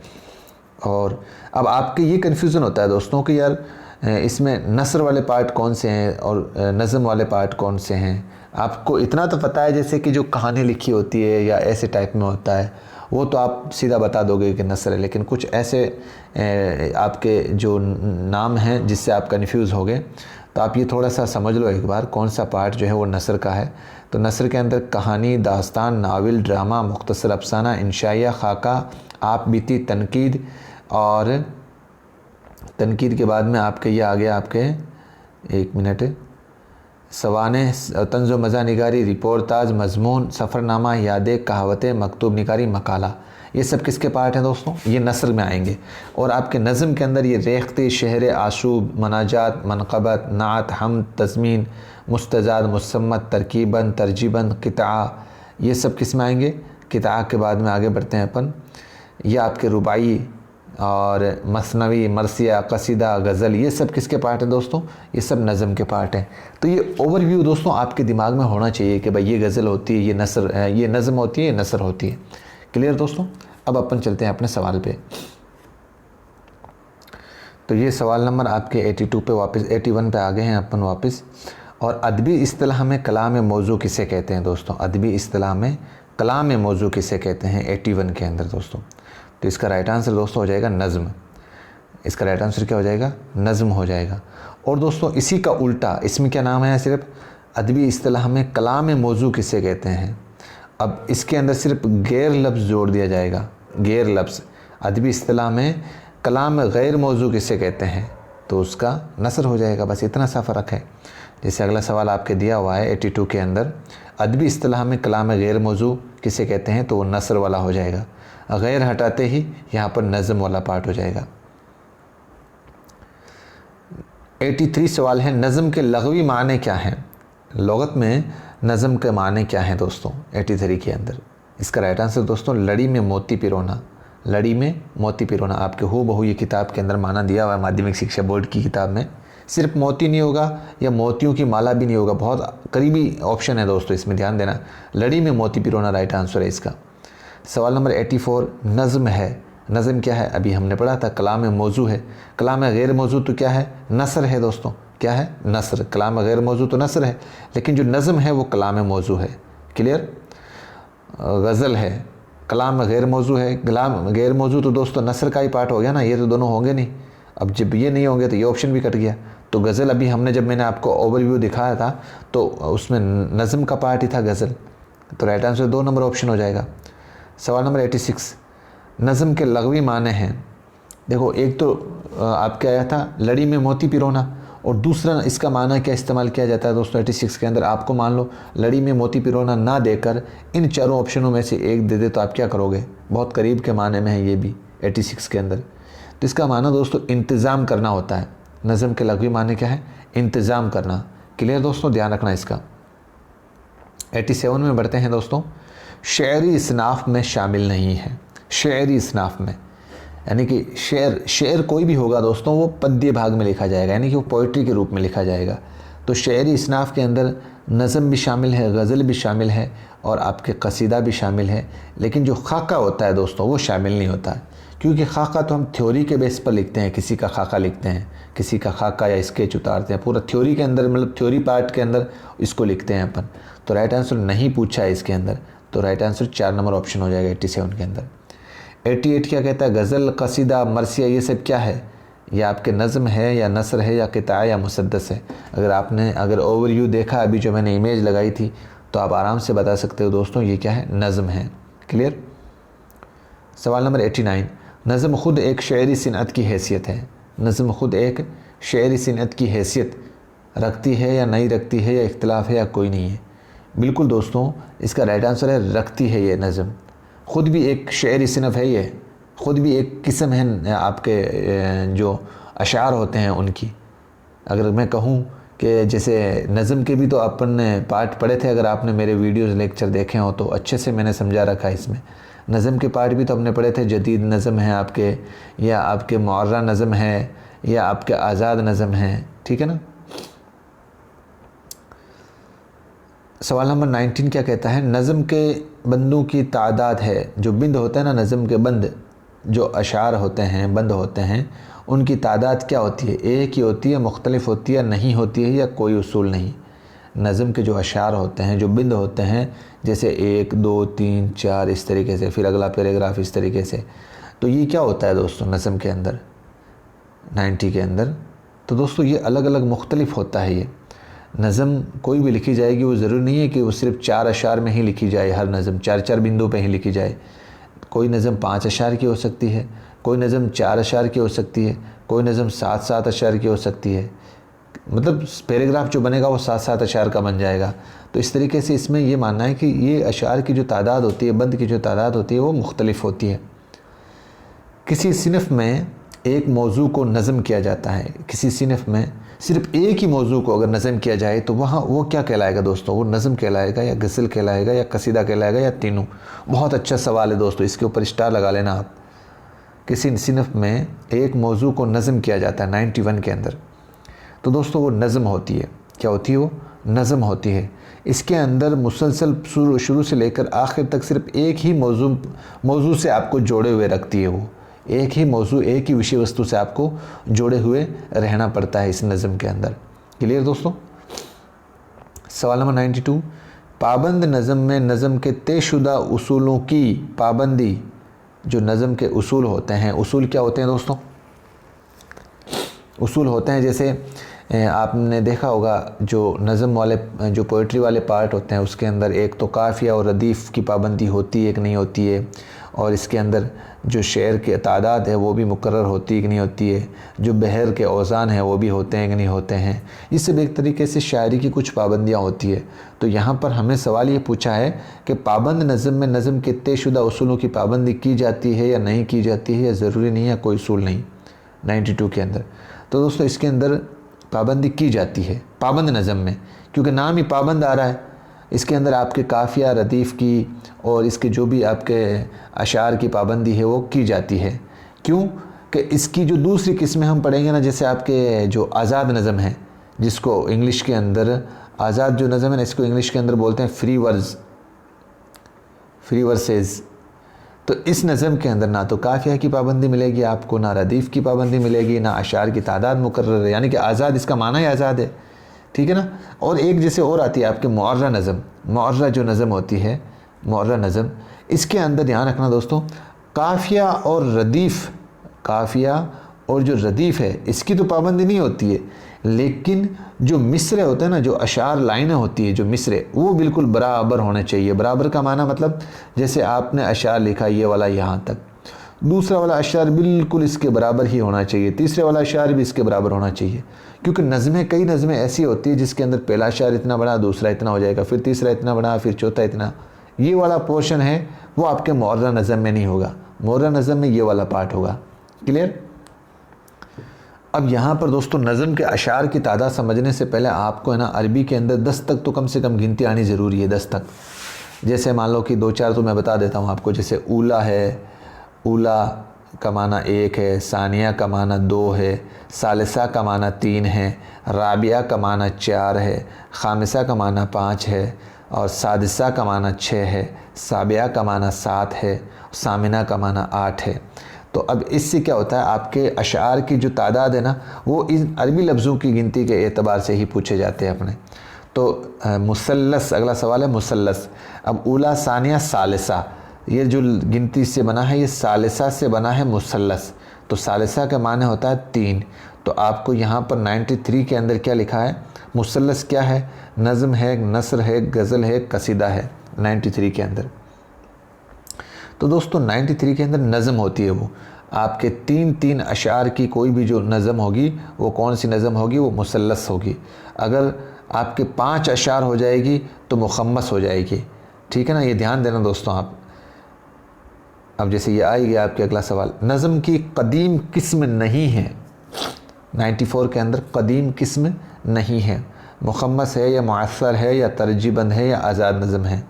और अब आपके ये कन्फ्यूज़न होता है दोस्तों कि यार इसमें नसर वाले पार्ट कौन से हैं और नज़्म वाले पार्ट कौन से हैं। आपको इतना तो पता है जैसे कि जो कहानी लिखी होती है या ऐसे टाइप में होता है वो तो आप सीधा बता दोगे कि नसर है, लेकिन कुछ ऐसे आपके जो नाम हैं जिससे आप कन्फ्यूज़ हो गए, तो आप ये थोड़ा सा समझ लो एक बार कौन सा पार्ट जो है वो नसर का है। तो नसर के अंदर कहानी, दास्तान, नावल, ड्रामा, मुख्तसर अफसाना, इंशाइया, खाका, आप बीती, तनकीद, और तनकीद के बाद में आपके ये आ गया आपके 1 मिनट सवाने, तंज़ व मज़ा निगारी, रिपोर्टाज, मजमून, सफ़रनामा, यादें, कहावतें, मकतूब निगारी, मकाला, ये सब किसके पार्ट हैं दोस्तों? ये नसर में आएंगे। और आपके नज़म के अंदर ये रेख्ते, शहर, आशूब, मनाजात, मनक़बत, नात, हम, तज़मीन, मुस्तज़ाद, मुसम्मत, तरकीबन, तरजीबन, क़िता, ये सब किस में आएंगे? क़िता के बाद में आगे बढ़ते हैं अपन। ये आपके रुबाई और मसनवी, मरसिया, कसीदा, गज़ल, ये सब किसके पार्ट हैं दोस्तों? ये सब नज़म के पार्ट हैं। तो ये ओवरव्यू दोस्तों आपके दिमाग में होना चाहिए कि भाई ये गज़ल होती है, ये नसर, ये नज़म होती है, ये नसर होती है। क्लियर दोस्तों? अब अपन चलते हैं अपने सवाल पे। तो ये सवाल नंबर आपके 82 पे वापस 81 पे आ गए हैं अपन वापस। और अदबी इस्तिलाह में कलाम मौजू किसे कहते हैं दोस्तों? अदबी इस्तिलाह में कलाम मौजू किसे कहते हैं 81 के अंदर दोस्तों? तो इसका राइट आंसर दोस्तों हो जाएगा नज़्म। इसका राइट आंसर क्या हो जाएगा? नज़्म हो जाएगा। और दोस्तों इसी का उल्टा, इसमें क्या नाम है? सिर्फ अदबी इस्तिलाह में कलाम मौजू किसे कहते हैं। अब इसके अंदर सिर्फ गैर लफ्ज़ जोड़ दिया जाएगा, गैर लफ्ज़। अदबी इस्तिलाह में कलाम गैर मौजू किसे कहते हैं, तो उसका नसर हो जाएगा। बस इतना सा फ़र्क है। जैसे अगला सवाल आपके दिया हुआ है 82 के अंदर, अदबी इस्तिलाह में कलाम गैर मौजू किसे कहते हैं, तो वो नसर वाला हो जाएगा। गैर हटाते ही यहाँ पर नज़्म वाला पार्ट हो जाएगा। 83 सवाल है, नज़्म के लग़वी माने क्या हैं? लुग़त में नज़्म के माने क्या हैं दोस्तों 83 के अंदर? इसका राइट आंसर दोस्तों लड़ी में मोती पिरोना। लड़ी में मोती पिरोना आपके हू बहू ये किताब के अंदर माना दिया हुआ है, माध्यमिक शिक्षा बोर्ड की किताब में। सिर्फ मोती नहीं होगा या मोतियों की माला भी नहीं होगा, बहुत करीबी ऑप्शन है दोस्तों, इसमें ध्यान देना। लड़ी में मोती पिरोना राइट आंसर है इसका। सवाल नंबर 84 नज़्म है। नज़्म क्या है? अभी हमने पढ़ा था कलाम मौजू है। कलाम गैर मौजू तो क्या है? नसर है दोस्तों। क्या है? नसर। कलाम गैर मौजू तो नसर है, लेकिन जो नज़्म है वो कलाम मौजू है। क्लियर? गज़ल है, कलाम गैर मौजू है। कलाम गैर मौजू तो दोस्तों नसर का ही पार्ट हो गया ना, ये तो दोनों होंगे नहीं। अब जब ये नहीं होंगे तो ये ऑप्शन भी कट गया। तो गज़ल अभी हमने जब मैंने आपको ओवरव्यू दिखाया था तो उसमें नज़्म का पार्ट ही था गज़ल। तो राइट आंसर 2 नंबर ऑप्शन हो जाएगा। सवाल नंबर 86 नज़्म के लग़वी माने हैं। देखो, एक तो आपके आया था लड़ी में मोती पिरोना, और दूसरा इसका माना क्या इस्तेमाल किया जाता है दोस्तों 86 के अंदर। आपको मान लो लड़ी में मोती पिरोना ना देकर इन चारों ऑप्शनों में से एक दे दे तो आप क्या करोगे? बहुत करीब के माने में है ये भी 86 के अंदर। तो इसका माना दोस्तों इंतज़ाम करना होता है। नज़्म के लग़वी माने क्या है? इंतज़ाम करना। क्लियर दोस्तों? ध्यान रखना इसका। 87 में बढ़ते हैं दोस्तों। शेरी इसनाफ़ में शामिल नहीं है। शेरी इसनाफ़ में यानी कि शेर कोई भी होगा दोस्तों वो पद्य भाग में लिखा जाएगा, यानी कि वो पोइट्री के रूप में लिखा जाएगा। तो शेरी इसनाफ़ के अंदर नज़म भी शामिल है, गज़ल भी शामिल है और आपके कसीदा भी शामिल है, लेकिन जो खाका होता है दोस्तों वो शामिल नहीं होता है। क्योंकि खाका तो हम थ्योरी के बेस पर लिखते हैं, किसी का खाका लिखते हैं, किसी का खाका या स्केच उतारते हैं, पूरा थ्योरी के अंदर, मतलब थ्योरी पार्ट के अंदर इसको लिखते हैं अपन। तो राइट आंसर नहीं पूछा है इसके अंदर, तो राइट आंसर 4 नंबर ऑप्शन हो जाएगा 87 के अंदर। 88 क्या कहता है? गज़ल, कसीदा, मरसिया, ये सब क्या है? ये आपके नज़्म है या नसर है या किता या मुसद्दस है? अगर ओवरव्यू देखा अभी जो मैंने इमेज लगाई थी तो आप आराम से बता सकते हो दोस्तों ये क्या है? नज़्म है। क्लियर? सवाल नंबर 89 नज़्म ख़ुद एक शेरी सिनअत की हैसियत है। नज़्म ख़ुद एक शेरी सिनअत की हैसियत रखती है या नहीं रखती है, या इख्तिलाफ है या कोई नहीं है? बिल्कुल दोस्तों, इसका राइट आंसर है रखती है। ये नज़्म ख़ुद भी एक शेरी सिनफ़ है, ये ख़ुद भी एक किस्म है आपके जो अशार होते हैं उनकी। अगर मैं कहूँ कि जैसे नज़्म के भी तो अपन ने पार्ट पढ़े थे, अगर आपने मेरे वीडियोस लेक्चर देखे हो तो अच्छे से मैंने समझा रखा है इसमें। नज़्म के पार्ट भी तो हमने पढ़े थे, जदीद नज़्म है आपके, या आपके मुअर्रा नज़्म है, या आपके आज़ाद नज़्म है। ठीक है ना? सवाल नंबर 19 क्या कहता है? नज़्म के बंदों की तादाद है। जो बिंद होते हैं ना, नज़्म के बंद, जो अशार होते हैं, बंद होते हैं, उनकी तादाद क्या होती है? एक ही होती है, मुख्तलिफ होती है, नहीं होती है, या कोई उसूल नहीं? नज़्म के जो अशार होते हैं, जो बिंद होते हैं, जैसे 1 2 3 4 इस तरीके से, फिर अगला पैराग्राफ इस तरीके से, तो ये क्या होता है दोस्तों नज़्म के अंदर 90 के अंदर? तो दोस्तों ये अलग अलग मुख्तलिफ होता है। ये नज़्म कोई भी लिखी जाएगी, वो ज़रूरी नहीं है कि वो सिर्फ 4 अशार में ही लिखी जाए। हर नज़्म 4-4 बिंदु पे ही लिखी जाए। कोई नज़्म 5 अशार की हो सकती है, कोई नज़्म 4 अशार की हो सकती है, कोई नज़्म 7-7 अशार की हो सकती है। मतलब पैराग्राफ जो बनेगा वो 7-7 अशार का बन जाएगा। तो इस तरीके से इसमें ये मानना है कि ये अशार की जो तादाद होती है, बंद की जो तादाद होती है, वो मुख्तलिफ होती है। किसी सिनफ़ में एक मौजू को नज़म किया जाता है। किसी सिनफ़ में सिर्फ एक ही मौजू को अगर नज़म किया जाए तो वहाँ वो क्या कहलाएगा दोस्तों? वो नज़म कहलाएगा, या गज़ल कहलाएगा, या कसीदा कहलाएगा, या तीनों? बहुत अच्छा सवाल है दोस्तों, इसके ऊपर स्टार लगा लेना आप। किसी सिनफ़ में एक मौजू को नज़म किया जाता है 91 के अंदर, तो दोस्तों वो नज़म होती है। क्या होती है वो? नज़म होती है। इसके अंदर मुसलसल शुरू से लेकर आखिर तक सिर्फ एक ही मौजू से आपको जोड़े हुए रखती है। वो एक ही मौजू, एक ही विषय वस्तु से आपको जोड़े हुए रहना पड़ता है इस नज़म के अंदर। क्लियर दोस्तों? सवाल नंबर 92 पाबंद नज़म में नज़म के तयशुदा उसूलों की पाबंदी। जो नज़म के उसूल होते हैं, उसूल क्या होते हैं दोस्तों? उसूल होते हैं जैसे आपने देखा होगा जो नज़म वाले, जो पोइट्री वाले पार्ट होते हैं उसके अंदर एक तो काफ़िया और रदीफ़ की पाबंदी होती है कि नहीं होती है, और इसके अंदर जो शेर के तादाद है वो भी मुकर्रर होती है कि नहीं होती है, जो बहर के औज़ान हैं वो भी होते हैं कि नहीं होते हैं। इस सब एक तरीके से शायरी की कुछ पाबंदियाँ होती है। तो यहाँ पर हमें सवाल ये पूछा है कि पाबंद नज़म में नज़म के तयशुदा उसूलों की पाबंदी की जाती है या नहीं की जाती है, या ज़रूरी नहीं है, कोई उसूल नहीं 92 के अंदर। तो दोस्तों इसके अंदर पाबंदी की जाती है पाबंद नज़म में, क्योंकि नाम ही पाबंद आ रहा है। इसके अंदर आपके काफ़िया, रदीफ़ की और इसके जो भी आपके अशार की पाबंदी है वो की जाती है। क्यों? कि इसकी जो दूसरी किस्में हम पढ़ेंगे ना, जैसे आपके जो आज़ाद नज़म है, जिसको इंग्लिश के अंदर आज़ाद जो नज़म है ना, इसको इंग्लिश के अंदर बोलते हैं फ्री वर्सेस। तो इस नज़म के अंदर ना तो काफ़िया की पाबंदी मिलेगी आपको, ना रदीफ़ की पाबंदी मिलेगी, ना अशार की तादाद मुकर्रर है, यानी कि आज़ाद, इसका माना ही आज़ाद है, ठीक है ना। और एक जैसे और आती है आपके मुअर्रा नज़म। मुअर्रा जो नज़म होती है, मुअर्रा नज़म, इसके अंदर ध्यान रखना दोस्तों, काफ़िया और रदीफ़, काफ़िया और जो रदीफ़ है इसकी तो पाबंदी नहीं होती है, लेकिन जो मिसरे होते हैं ना, जो अशार लाइनें होती है, जो मिसरे, वो बिल्कुल बराबर होने चाहिए। बराबर का माना मतलब जैसे आपने अशार लिखा ये वाला यहाँ तक, दूसरा वाला अशार बिल्कुल इसके बराबर ही होना चाहिए, तीसरे वाला अशार भी इसके बराबर होना चाहिए। क्योंकि नज़में, कई नज़में ऐसी होती है जिसके अंदर पहला अशार इतना बड़ा, दूसरा इतना हो जाएगा, फिर तीसरा इतना बड़ा, फिर चौथा इतना। ये वाला पोर्शन है वो आपके मुअर्रा नज़म में नहीं होगा, मुअर्रा नज़म में ये वाला पार्ट होगा। क्लियर। अब यहाँ पर दोस्तों नज़म के अशार की तादाद समझने से पहले आपको है ना अरबी के अंदर 10 तक तो कम से कम गिनती आनी ज़रूरी है, 10 तक। जैसे मान लो कि 2-4 तो मैं बता देता हूँ आपको, जैसे ऊला है, ऊला का माना 1 है, सानिया का माना 2 है, सालिसा का माना 3 है, राबिया का माना 4 है, खामिसा का माना 5 है, और सादिसा का माना 6 है, साबिया का माना 7 है, सामिना का माना 8 है। तो अब इससे क्या होता है, आपके अशार की जो तादाद है ना, वो इन अरबी लफ्ज़ों की गिनती के एतबार से ही पूछे जाते हैं अपने। तो मुसल्लस, अगला सवाल है मुसल्लस। अब ऊला, सानिया, सालिसा, ये जो गिनती से बना है ये सालिसा से बना है मुसल्लस। तो सालिसा का माने होता है 3। तो आपको यहाँ पर 93 के अंदर क्या लिखा है, मुसल्लस क्या है, नज़म है, नसर है, गज़ल है, कसीदा है 93 के अंदर। तो दोस्तों 93 के अंदर नज़म होती है, वो आपके 3-3 अशार की कोई भी जो नज़म होगी, वो कौन सी नज़म होगी, वो मुसल्लस होगी। अगर आपके 5 अशार हो जाएगी तो मुखम्मस हो जाएगी, ठीक है ना। ये ध्यान देना दोस्तों आप। अब जैसे ये आएगी आपके अगला सवाल, नज़म की कदीम किस्म नहीं है, 94 के अंदर कदीम किस्म नहीं है, मुखम्मस है या मुअस्सर है या तरजीबंद है या आज़ाद नज़म है।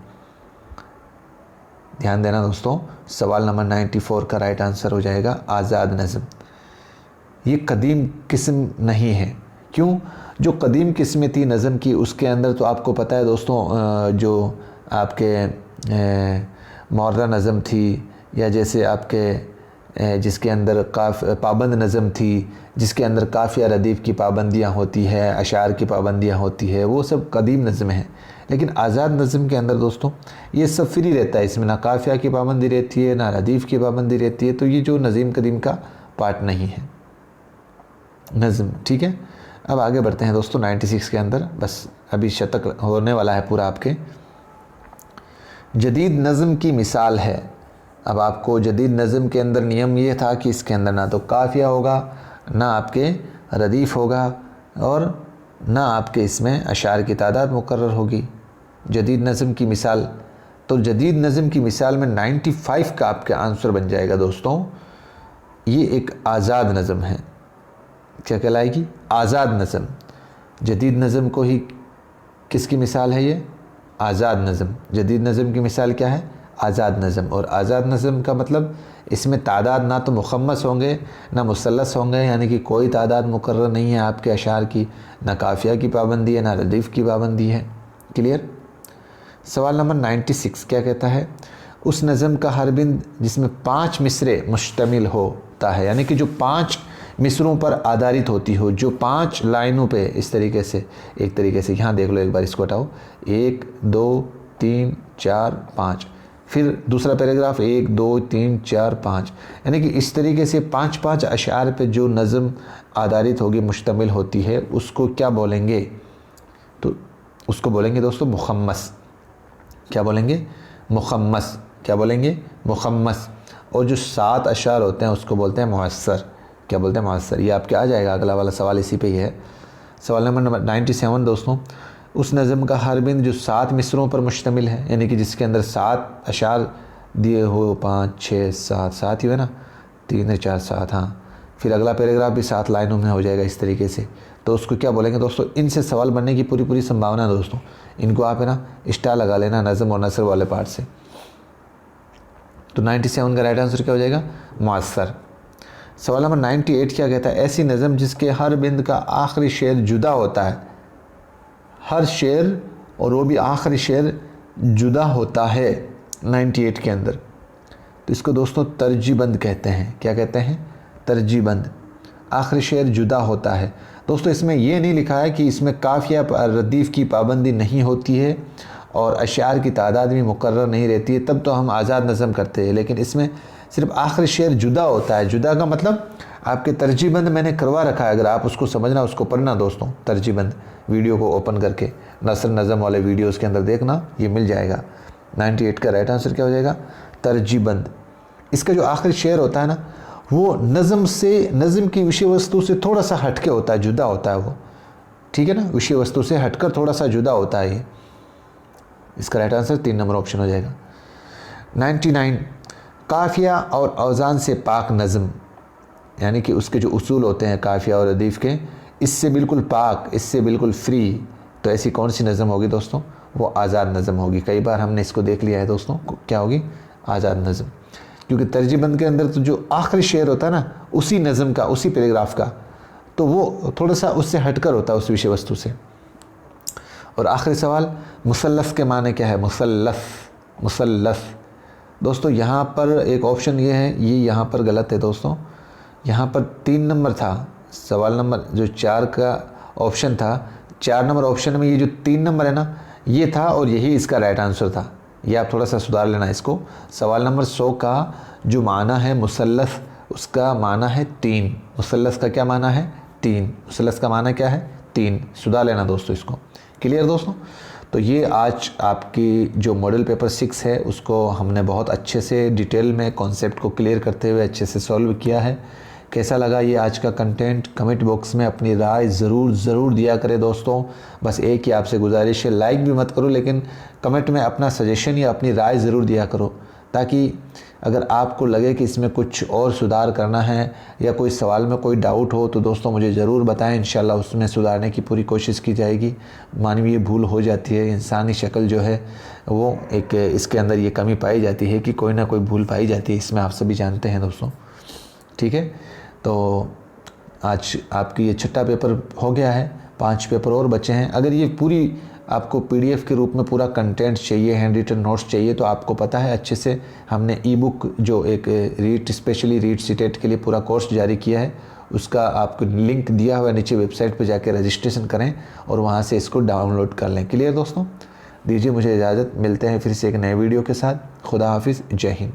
ध्यान देना दोस्तों, सवाल नंबर 94 का राइट आंसर हो जाएगा आज़ाद नज़म। ये कदीम किस्म नहीं है, क्यों? जो कदीम किस्में थी नज़म की, उसके अंदर तो आपको पता है दोस्तों, जो आपके मुअर्रा नज़म थी, या जैसे आपके जिसके अंदर पाबंद नज़म थी, जिसके अंदर काफ़िया रदीफ़ की पाबंदियाँ होती है, अशार की पाबंदियाँ होती है, वो सब कदीम नज़म है। लेकिन आज़ाद नज़म के अंदर दोस्तों ये सब फ्री रहता है, इसमें ना काफ़िया की पाबंदी रहती है, ना रदीफ़ की पाबंदी रहती है। तो ये जो नज़ीम कदीम का पार्ट नहीं है नज़म, ठीक है। अब आगे बढ़ते हैं दोस्तों 96 के अंदर, बस अभी शतक होने वाला है पूरा आपके। जदीद नज़म की मिसाल है। अब आपको जदीद नज़म के अंदर नियम ये था कि इसके अंदर ना तो काफ़िया होगा, ना आपके रदीफ़ होगा, और ना आपके इसमें अशार की तादाद मुकर्रर होगी। जदीद नज़म की मिसाल, तो जदीद नज़म की मिसाल में 95 का आपका आंसर बन जाएगा दोस्तों। ये एक आज़ाद नज़म है। क्या कहलाएगी? आज़ाद नज़म। जदीद नज़म को ही किसकी मिसाल है ये? आज़ाद नज़म। जदीद नज़म की मिसाल क्या है? आज़ाद नज़म। और आज़ाद नज़म का मतलब इसमें तादाद ना तो मुखम्मस होंगे, ना मुसल्लस होंगे, यानी कि कोई तादाद मुकर्रर नहीं है आपके अशार की, ना काफ़िया की पाबंदी है, ना रदीफ़ की पाबंदी है। क्लियर। सवाल नंबर 96 क्या कहता है? उस नज़म का हर बिंद जिसमें 5 मिसरे मुश्तमिल होता है, यानी कि जो 5 मिसरों पर आधारित होती हो, जो 5 लाइनों पे, इस तरीके से, एक तरीके से यहाँ देख लो, एक बार इसको हटाओ, 1 2 3 4 5, फिर दूसरा पैराग्राफ 1 2 3 4 5, यानी कि इस तरीके से 5-5 अशार पे जो नज़म आधारित होगी, मुश्तमिल होती है, उसको क्या बोलेंगे? तो उसको बोलेंगे दोस्तों मुखम्मस। क्या बोलेंगे? मुखम्मस। क्या बोलेंगे? मुखम्मस। और जो 7 अशार होते हैं उसको बोलते हैं मुअस्सर। क्या बोलते हैं? मुअस्सर। ये आपके आ जाएगा, अगला वाला सवाल इसी पे ही है। सवाल नंबर 97 दोस्तों, उस नज़म का हर बिंद जो 7 मिसरों पर मुश्तमिल है, यानी कि जिसके अंदर 7 अशार दिए हो, 5 6 7, 7 ही है ना, 3 4 7, हाँ, फिर अगला पैराग्राफ भी 7 लाइनों में हो जाएगा इस तरीके से। तो उसको क्या बोलेंगे दोस्तों? इनसे सवाल बनने की पूरी संभावना है दोस्तों। इनको आप है ना स्टार लगा लेना नज़म और नसर वाले पार्ट से। तो 97 का राइट आंसर क्या हो जाएगा? मुअस्सर। सवाल नंबर 98 क्या कहता है? ऐसी नज़म जिसके हर बिंद का आखिरी शेर जुदा होता है, हर शेर, और वो भी आखिरी शेर जुदा होता है 98 के अंदर। तो इसको दोस्तों तर्जीबंद कहते हैं। क्या कहते हैं? तर्जीबंद। आखिरी शेर जुदा होता है। दोस्तों इसमें यह नहीं लिखा है कि इसमें काफिया रदीफ़ की पाबंदी नहीं होती है और अशार की तादाद भी मुकर्रर नहीं रहती है, तब तो हम आज़ाद नज़म करते हैं। लेकिन इसमें सिर्फ आखिरी शेर जुदा होता है। जुदा का मतलब आपके तर्जीबंद मैंने करवा रखा है, अगर आप उसको समझना उसको पढ़ना दोस्तों। तर्जीबंद वीडियो को ओपन करके नसर नज़म वाले वीडियोस के अंदर देखना, ये मिल जाएगा। 98 का राइट आंसर क्या हो जाएगा? तर्जीबंद। इसका जो आखिरी शेर होता है ना, वो नज़म की विषय वस्तु से थोड़ा सा हटके होता है, जुदा होता है वो, ठीक है ना, विषय वस्तु से हटकर थोड़ा सा जुदा होता है ये। इसका राइट आंसर 3 नंबर ऑप्शन हो जाएगा। 99 काफिया और औज़ान से पाक नज़म, यानी कि उसके जो उसूल होते हैं काफिया और रदीफ़ के, इससे बिल्कुल पाक, इससे बिल्कुल फ्री, तो ऐसी कौन सी नज़म होगी दोस्तों? वो आज़ाद नज़म होगी। कई बार हमने इसको देख लिया है दोस्तों, क्या होगी? आज़ाद नज़म। क्योंकि तर्जीबंद के अंदर तो जो आखिरी शेर होता है ना, उसी नज़म का, उसी पैराग्राफ का, तो वो थोड़ा सा उससे हटकर होता है उस विषय वस्तु से। और आखिरी सवाल, मुसल्लस के माने क्या है? मुसल्लस दोस्तों यहाँ पर एक ऑप्शन ये है, ये यहाँ पर गलत है दोस्तों। यहाँ पर 3 नंबर था, सवाल नंबर जो 4 का ऑप्शन था, 4 नंबर ऑप्शन में ये जो 3 नंबर है ना, ये था और यही इसका राइट आंसर था। ये आप थोड़ा सा सुधार लेना इसको। सवाल नंबर 100 का जो माना है मुसल्लस, उसका माना है 3। मुसल्लस का क्या माना है? 3। मुसल्लस का माना क्या है? 3। सुधार लेना दोस्तों इसको। क्लियर दोस्तों? तो ये आज आपकी जो मॉडल पेपर 6 है, उसको हमने बहुत अच्छे से डिटेल में कॉन्सेप्ट को क्लियर करते हुए अच्छे से सॉल्व किया है। कैसा लगा ये आज का कंटेंट? कमेंट बॉक्स में अपनी राय ज़रूर दिया करें दोस्तों। बस एक ही आपसे गुजारिश है, लाइक भी मत करो, लेकिन कमेंट में अपना सजेशन या अपनी राय ज़रूर दिया करो, ताकि अगर आपको लगे कि इसमें कुछ और सुधार करना है या कोई सवाल में कोई डाउट हो तो दोस्तों मुझे ज़रूर बताएं। इंशाल्लाह उसमें सुधारने की पूरी कोशिश की जाएगी। मानवीय भूल हो जाती है, इंसानी शक्ल जो है वो एक, इसके अंदर ये कमी पाई जाती है कि कोई ना कोई भूल पाई जाती है, इसमें आप सभी जानते हैं दोस्तों। ठीक है, तो आज आपकी ये छठा पेपर हो गया है, 5 पेपर और बचे हैं। अगर ये पूरी आपको PDF के रूप में पूरा कंटेंट चाहिए, हैंड रिटन नोट्स चाहिए, तो आपको पता है अच्छे से हमने ई-बुक जो एक रीट स्पेशली रीट सीटेट के लिए पूरा कोर्स जारी किया है, उसका आपको लिंक दिया हुआ है नीचे, वेबसाइट पर जाकर रजिस्ट्रेशन करें और वहाँ से इसको डाउनलोड कर लें। क्लियर दोस्तों? दीजिए मुझे इजाज़त, मिलते हैं फिर से एक नए वीडियो के साथ। खुदा हाफिज़, जय हिंद।